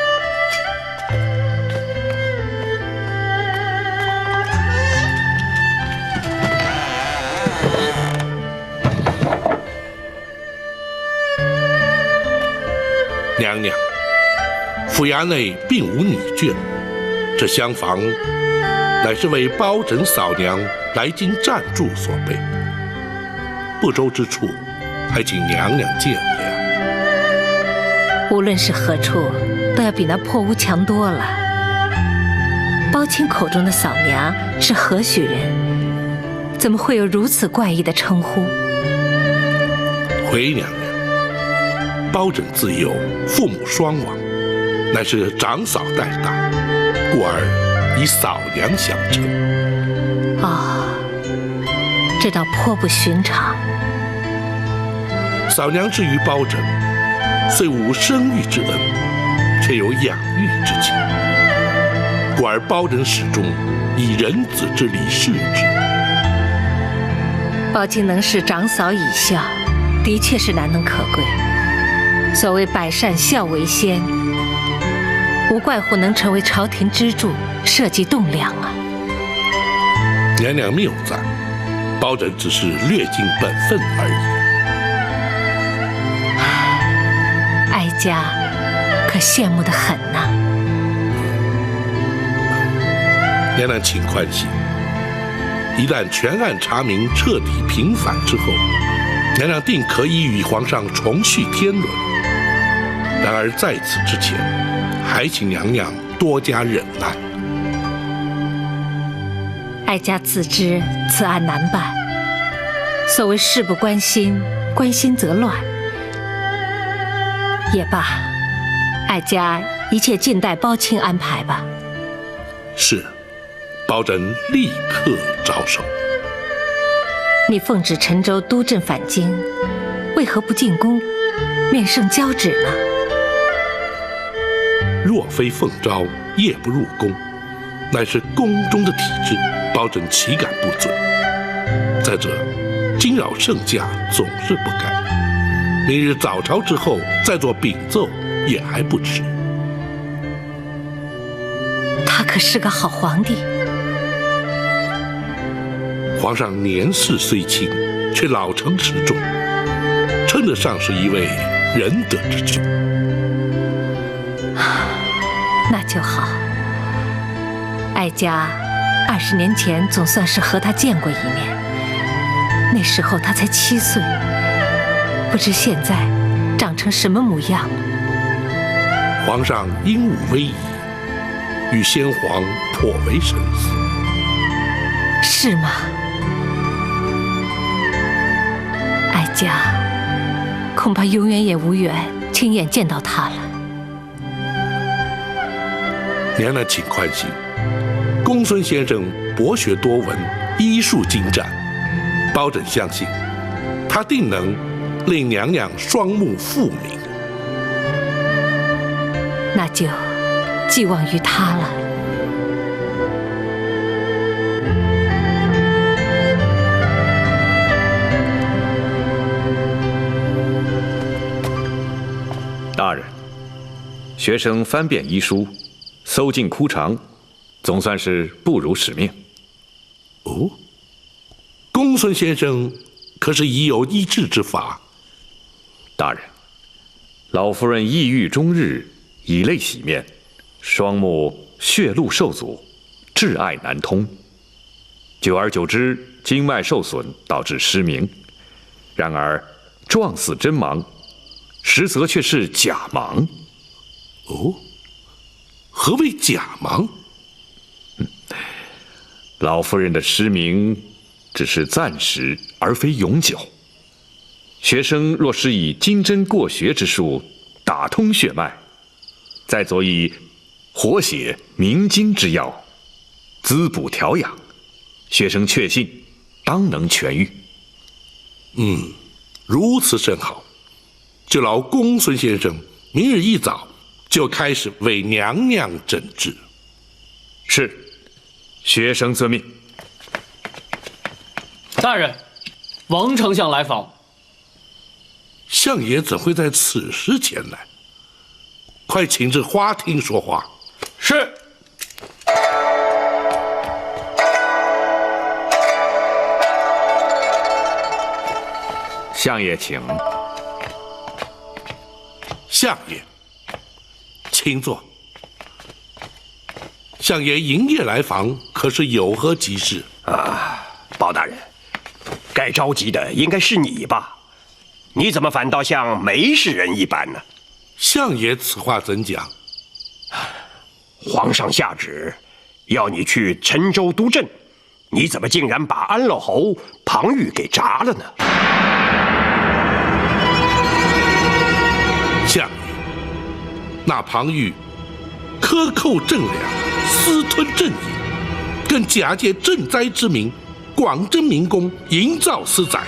娘娘，府衙内并无女眷，这厢房乃是为包拯嫂娘来京暂住所备，不周之处，还请娘娘见谅。无论是何处，都要比那破屋强多了。包钦口中的嫂娘是何许人？怎么会有如此怪异的称呼？回娘娘，包拯自幼父母双亡，乃是长嫂带大，故而以嫂娘相称。这倒颇不寻常。嫂娘至于包拯，虽无生育之恩，却有养育之情，故而包拯始终以人子之礼视之。包钦能视长嫂以孝，的确是难能可贵。所谓百善孝为先，无怪乎能成为朝廷支柱，社稷栋梁啊！娘娘谬赞，包拯只是略尽本分而已。哀家可羡慕得很呐。娘娘请宽心，一旦全案查明，彻底平反之后，娘娘定可以与皇上重续天伦。然而在此之前，还请娘娘多加忍耐。哀家自知此案难办，所谓事不关心，关心则乱。也罢，哀家一切静待包钦安排吧。是，包拯立刻着手。你奉旨陈州督镇返京，为何不进宫面圣交旨呢？若非奉诏，夜不入宫，乃是宫中的体制，包拯岂敢不遵？再者，惊扰圣驾总是不该。明日早朝之后再做禀奏，也还不迟。他可是个好皇帝。皇上年事虽轻，却老成持重，称得上是一位仁德之君。那就好。哀家20年前总算是和他见过一面，那时候他才7岁，不知现在长成什么模样了。皇上英武威仪，与先皇颇为神似。是吗？哀家恐怕永远也无缘亲眼见到他了。娘娘请宽心，公孙先生博学多闻，医术精湛，包拯相信他定能令娘娘双目复明。那就寄望于他了。大人，学生翻遍医书，搜尽枯肠，总算是不辱使命。哦，公孙先生可是已有医治之法？大人，老夫人抑郁终日，以泪洗面，双目血路受阻，挚爱难通。久而久之，经脉受损，导致失明。然而状似真盲，实则却是假盲。哦，何谓假盲？老夫人的失明只是暂时，而非永久。学生若是以金针过穴之术打通血脉，再佐以活血明经之药，滋补调养，学生确信当能痊愈。如此甚好，就劳公孙先生明日一早就开始为娘娘诊治。是，学生遵命。大人，王丞相来访。相爷怎会在此时前来？快请至花厅说话。是。相爷请。相爷，请坐。相爷营夜来访，可是有何急事？包大人，该着急的应该是你吧？你怎么反倒像没事人一般呢？相爷此话怎讲？皇上下旨要你去陈州督阵，你怎么竟然把安乐侯庞玉给铡了呢？相爷，那庞玉克扣赈粮，私吞赈银，更假借赈灾之名，广征民工，营造私宰，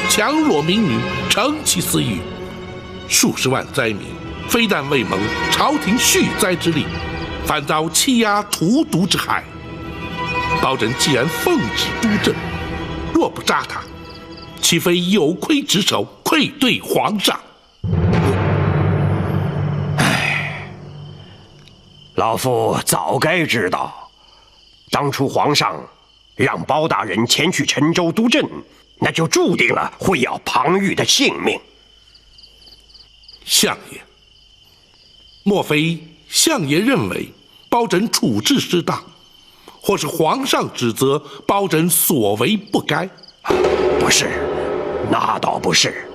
强裸民女，成其私欲。数十万灾民非但未蒙朝廷恤灾之力，反遭欺压荼毒之害。包拯既然奉旨督政，若不扎他，岂非有亏职守，愧对皇上？老夫早该知道，当初皇上让包大人前去陈州督阵，那就注定了会要庞玉的性命。相爷，莫非相爷认为包拯处置失当，或是皇上指责包拯所为不该？不是，那倒不是，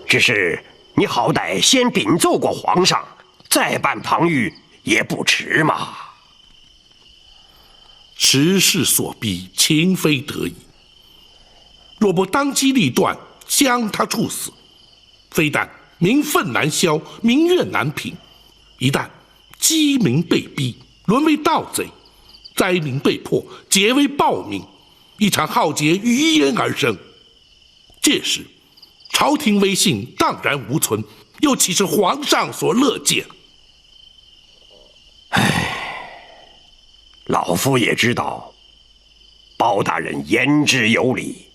只是你好歹先禀奏过皇上，再办庞玉也不迟嘛。时势所逼，情非得已。若不当机立断将他处死，非但民愤难消，民怨难平，一旦饥民被逼，沦为盗贼，灾民被迫结为暴民，一场浩劫于焉而生。届时，朝廷威信荡然无存，又岂是皇上所乐见？老夫也知道，包大人言之有理，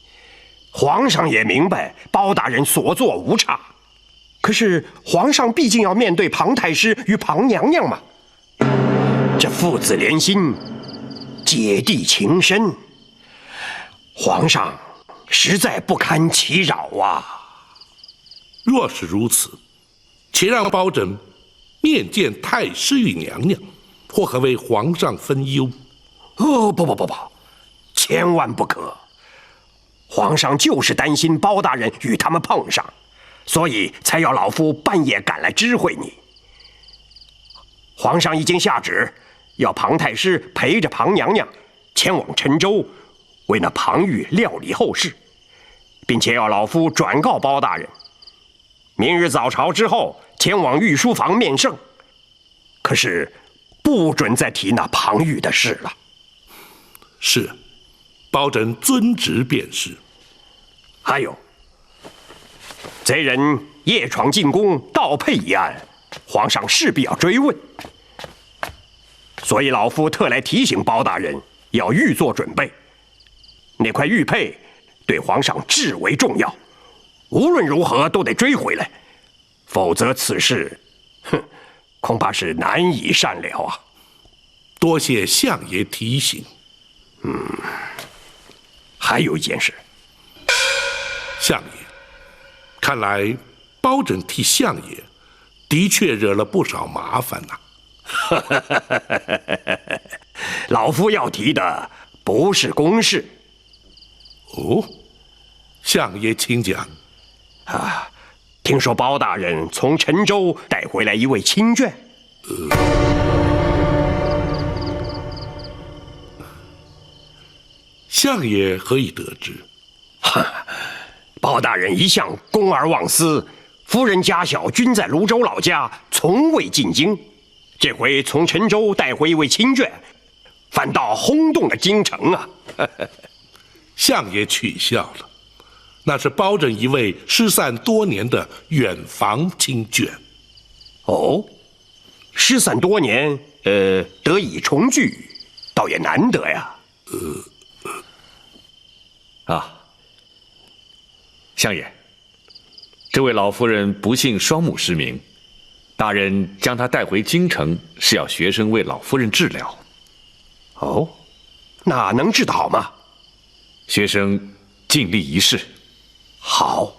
皇上也明白包大人所作无差。可是皇上毕竟要面对庞太师与庞娘娘嘛，这父子连心，姐弟情深，皇上实在不堪其扰啊。若是如此，且让包拯面见太师与娘娘，或可为皇上分忧。哦，不，千万不可！皇上就是担心包大人与他们碰上，所以才要老夫半夜赶来知会你。皇上已经下旨，要庞太师陪着庞娘娘前往陈州，为那庞玉料理后事，并且要老夫转告包大人，明日早朝之后前往御书房面圣。可是不准再提那庞玉的事了。是，包拯遵旨便是。还有，贼人夜闯进宫盗佩一案，皇上势必要追问，所以老夫特来提醒包大人，要预做准备。那块玉佩对皇上至为重要，无论如何都得追回来，否则此事，恐怕是难以善了啊。多谢相爷提醒。还有一件事，相爷，看来包拯替相爷的确惹了不少麻烦呐。老夫要提的不是公事。哦，相爷请讲。听说包大人从陈州带回来一位亲眷。相爷何以得知？包大人一向公而忘私，夫人家小均在泸州老家，从未进京。这回从陈州带回一位亲眷，反倒轰动了京城啊！相爷取笑了，那是包拯一位失散多年的远房亲眷。哦，失散多年，得以重聚，倒也难得呀。相爷，这位老夫人不幸双目失明，大人将她带回京城，是要学生为老夫人治疗。哦，那能治得好吗？学生尽力一试。好，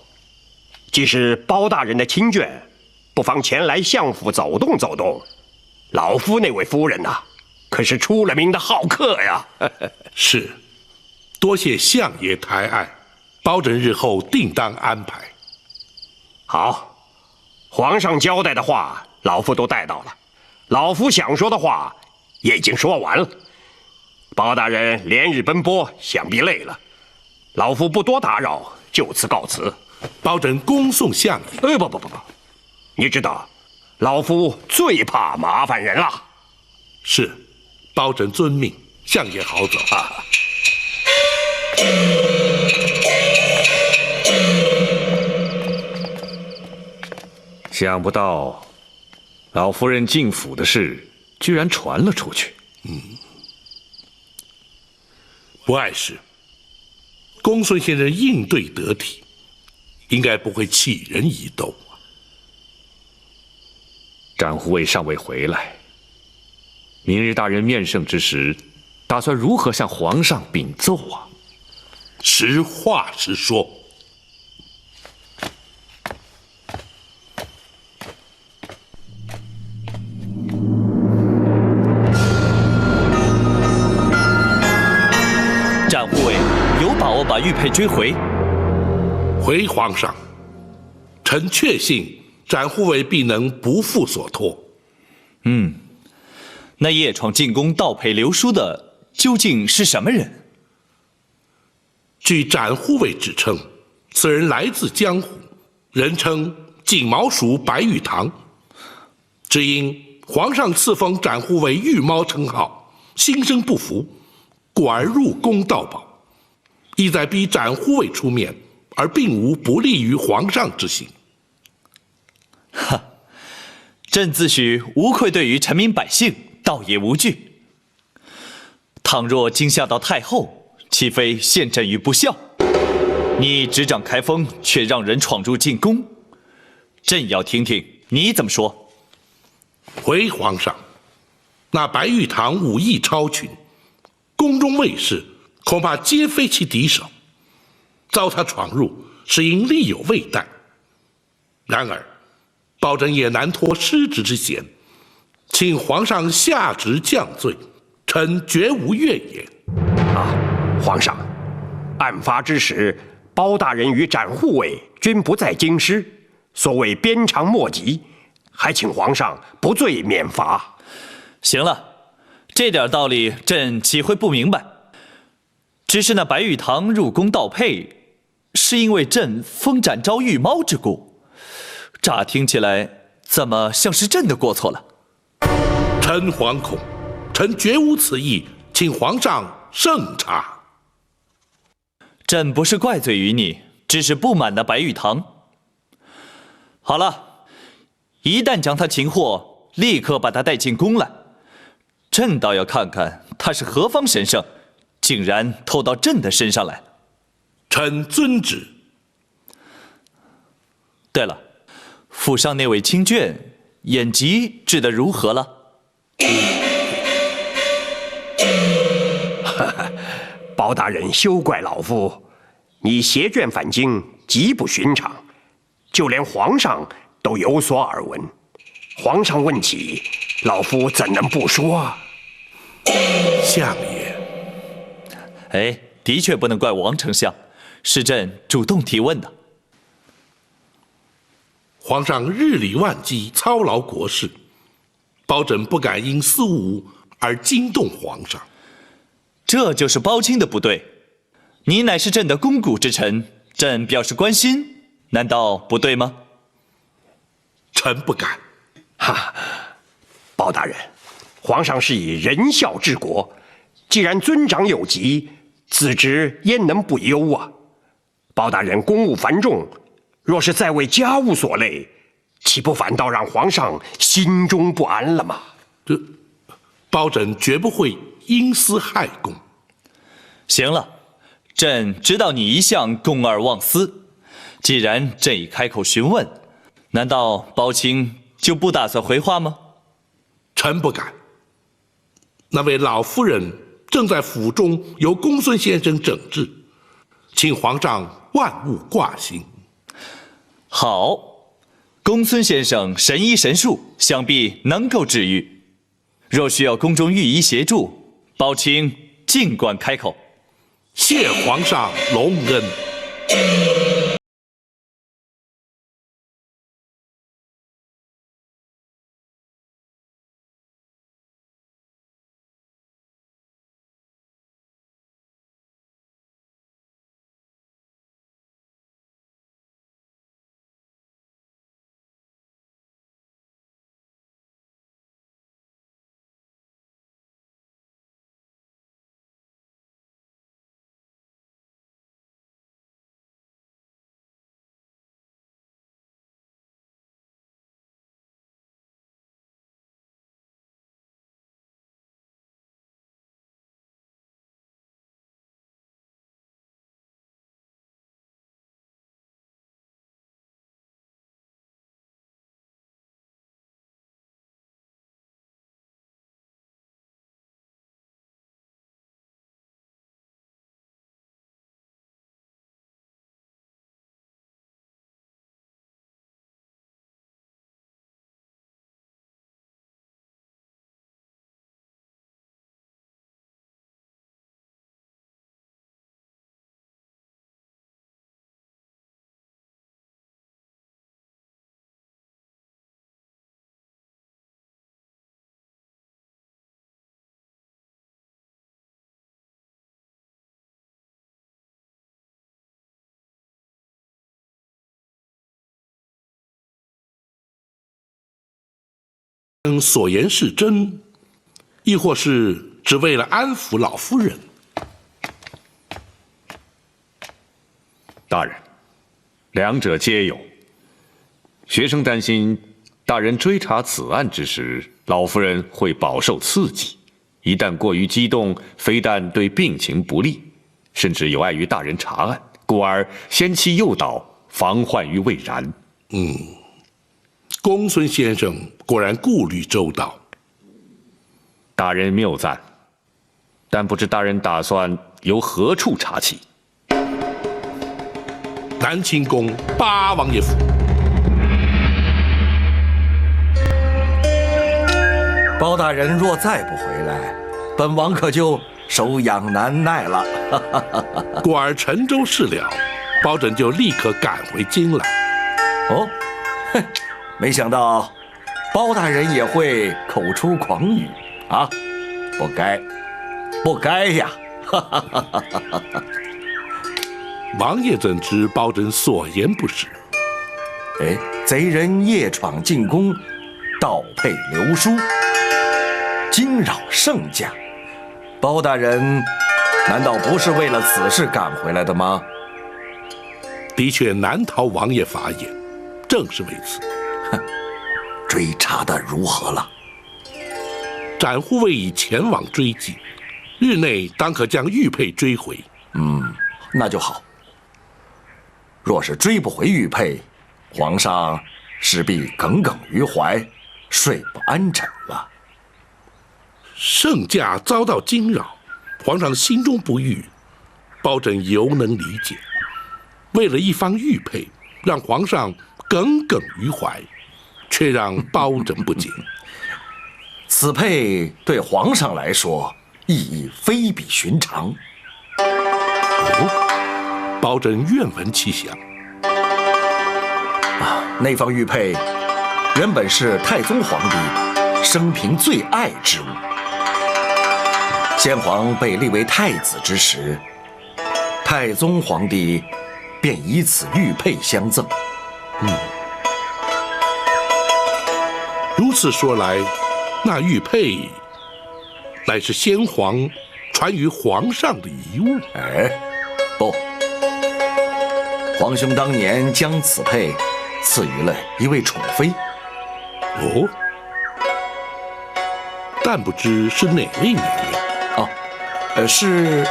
既是包大人的亲眷，不妨前来相府走动走动。老夫那位夫人呐，可是出了名的好客呀。是，多谢相爷抬爱，包拯日后定当安排。好，皇上交代的话，老夫都带到了。老夫想说的话也已经说完了。包大人连日奔波，想必累了，老夫不多打扰，就此告辞。包拯恭送相爷。不，你知道，老夫最怕麻烦人了。是，包拯遵命，相爷好走啊。想不到，老夫人进府的事居然传了出去。不碍事，公孙先生应对得体，应该不会弃人以斗啊。展护卫尚未回来，明日大人面圣之时，打算如何向皇上禀奏啊？实话实说。展护卫有把握把玉佩追回？回皇上，臣确信展护卫必能不负所托。那夜闯进宫盗佩流书的究竟是什么人？据展护卫指称，此人来自江湖，人称锦毛鼠白玉堂。只因皇上赐封展护卫御猫称号，心生不服，故而入宫盗宝，意在逼展护卫出面，而并无不利于皇上之心。朕自诩无愧对于臣民百姓，倒也无惧。倘若惊吓到太后，岂非陷朕于不孝？你执掌开封，却让人闯入进宫，朕要听听你怎么说。回皇上，那白玉堂武艺超群，宫中卫士恐怕皆非其敌手，遭他闯入，是因力有未逮。然而，包拯也难脱失职之嫌，请皇上下旨降罪，臣绝无怨言。皇上，案发之时，包大人与展护卫均不在京师，所谓鞭长莫及，还请皇上不罪免罚。行了，这点道理朕岂会不明白？只是那白玉堂入宫盗佩，是因为朕封展昭御猫之故，乍听起来怎么像是朕的过错了？臣惶恐，臣绝无此意，请皇上慎查。朕不是怪罪于你，只是不满那白玉堂。好了，一旦将他擒获，立刻把他带进宫来。朕倒要看看他是何方神圣，竟然偷到朕的身上来。臣遵旨。对了，府上那位亲眷眼疾治得如何了？包大人休怪老夫，你携眷返京极不寻常，就连皇上都有所耳闻。皇上问起，老夫怎能不说？相爷，哎，的确不能怪王丞相，是朕主动提问的。皇上日理万机，操劳国事，包拯不敢因私务而惊动皇上。这就是包青的不对。你乃是朕的肱骨之臣，朕表示关心，难道不对吗？臣不敢。包大人，皇上是以仁孝治国，既然尊长有疾，子侄焉能不忧啊？包大人公务繁重，若是再为家务所累，岂不反倒让皇上心中不安了吗？这包拯绝不会因私害公。行了，朕知道你一向公而忘私，既然朕已开口询问，难道包青就不打算回话吗？臣不敢。那位老夫人正在府中由公孙先生整治，请皇上万勿挂心。好，公孙先生神医神术，想必能够治愈。若需要宫中御医协助，包青尽管开口。谢皇上隆恩。所言是真，亦或是只为了安抚老夫人？大人，两者皆有。学生担心，大人追查此案之时，老夫人会饱受刺激，一旦过于激动，非但对病情不利，甚至有碍于大人查案，故而先期诱导，防患于未然。公孙先生果然顾虑周到。大人谬赞，但不知大人打算由何处查起？南清宫八王爷府。包大人若再不回来，本王可就手痒难耐了。果儿陈州事了，包拯就立刻赶回京来。哦，哼，没想到包大人也会口出狂语啊！不该，不该呀！王爷怎知包拯所言不实？哎，贼人夜闯进宫，盗佩流书，惊扰圣驾。包大人难道不是为了此事赶回来的吗？的确难逃王爷法眼，正是为此。哼，追查的如何了？展护卫已前往追击，日内当可将玉佩追回。那就好。若是追不回玉佩，皇上势必耿耿于怀，睡不安枕了。圣驾遭到惊扰，皇上心中不悦，包拯犹能理解。为了一方玉佩，让皇上耿耿于怀，却让包拯不解。此佩对皇上来说意义非比寻常。包拯愿闻其详。那方玉佩原本是太宗皇帝生平最爱之物。先皇被立为太子之时，太宗皇帝便以此玉佩相赠。如此说来，那玉佩乃是先皇传于皇上的遗物。哎，不，皇兄当年将此佩赐予了一位宠妃。哦，但不知是哪位娘娘？是，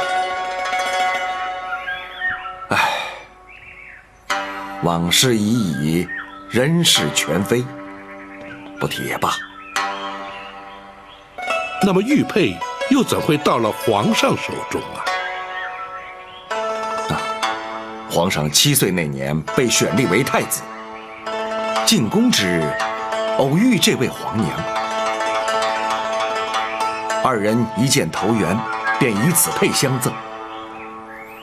唉，往事已矣，人事全非，不提也罢。那么玉佩又怎会到了皇上手中啊？皇上7岁那年被选立为太子，进宫之日，偶遇这位皇娘，二人一见投缘，便以此佩相赠。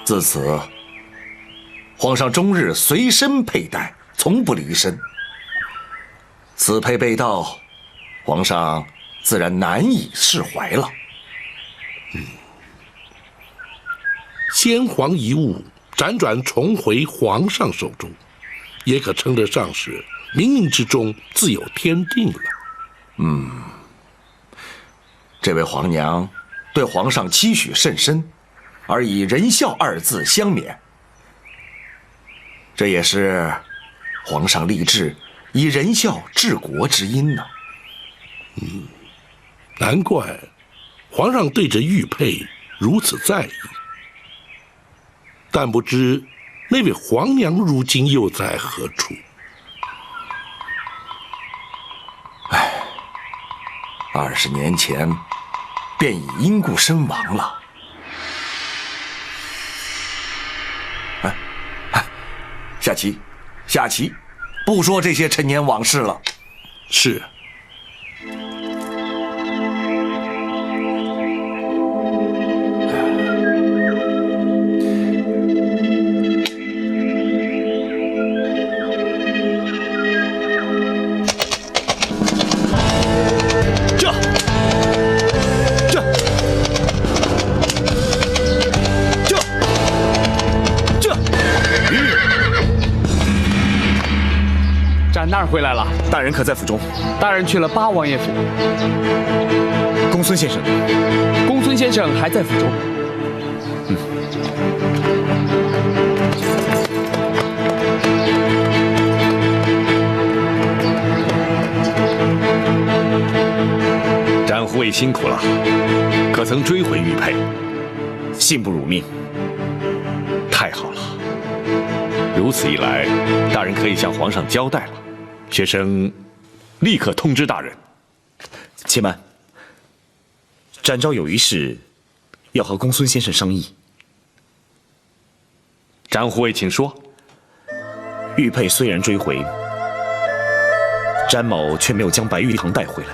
自此，皇上终日随身佩戴，从不离身。此佩被盗，皇上自然难以释怀了。先皇遗物辗转重回皇上手中，也可称得上是冥冥之中自有天定了。这位皇娘对皇上期许甚深，而以仁孝2字相勉，这也是皇上立志以仁孝治国之因呢。难怪皇上对这玉佩如此在意。但不知那位皇娘如今又在何处？20年前便已因故身亡了。下棋，下棋，不说这些陈年往事了。是。展那儿回来了，大人可在府中？大人去了八王爷府。公孙先生，公孙先生还在府中。展护卫辛苦了，可曾追回玉佩？信不辱命。太好了，如此一来，大人可以向皇上交代了。学生立刻通知大人。且慢，展昭有一事要和公孙先生商议。展护卫，请说。玉佩虽然追回，詹某却没有将白玉堂带回来。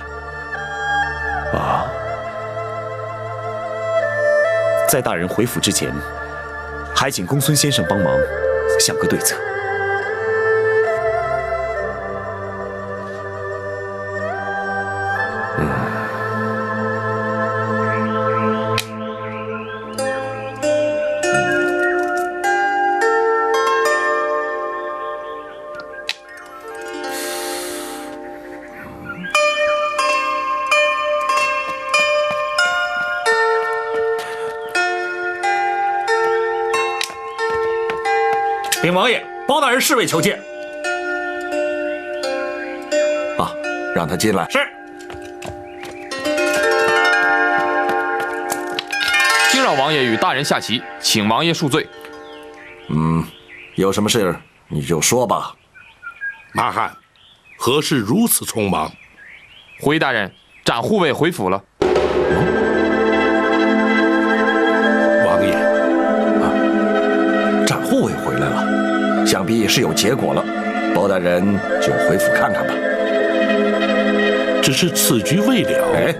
啊！在大人回府之前，还请公孙先生帮忙想个对策。禀王爷，包大人侍卫求见。啊，让他进来。是。惊扰王爷与大人下棋，请王爷恕罪。有什么事你就说吧。马汉，何事如此匆忙？回大人，展护卫回府了。王爷，展护卫回来了，想必是有结果了。包大人就回府看看吧。只是此局未了。哎，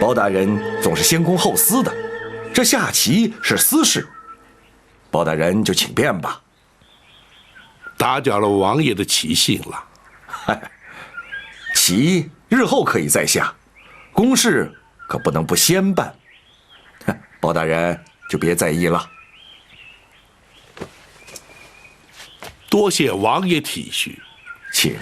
包大人总是先公后私的，这下棋是私事，包大人就请便吧。打搅了王爷的棋性了。嗨，棋日后可以再下，公事可不能不先办。包大人就别在意了。多谢王爷体恤，请。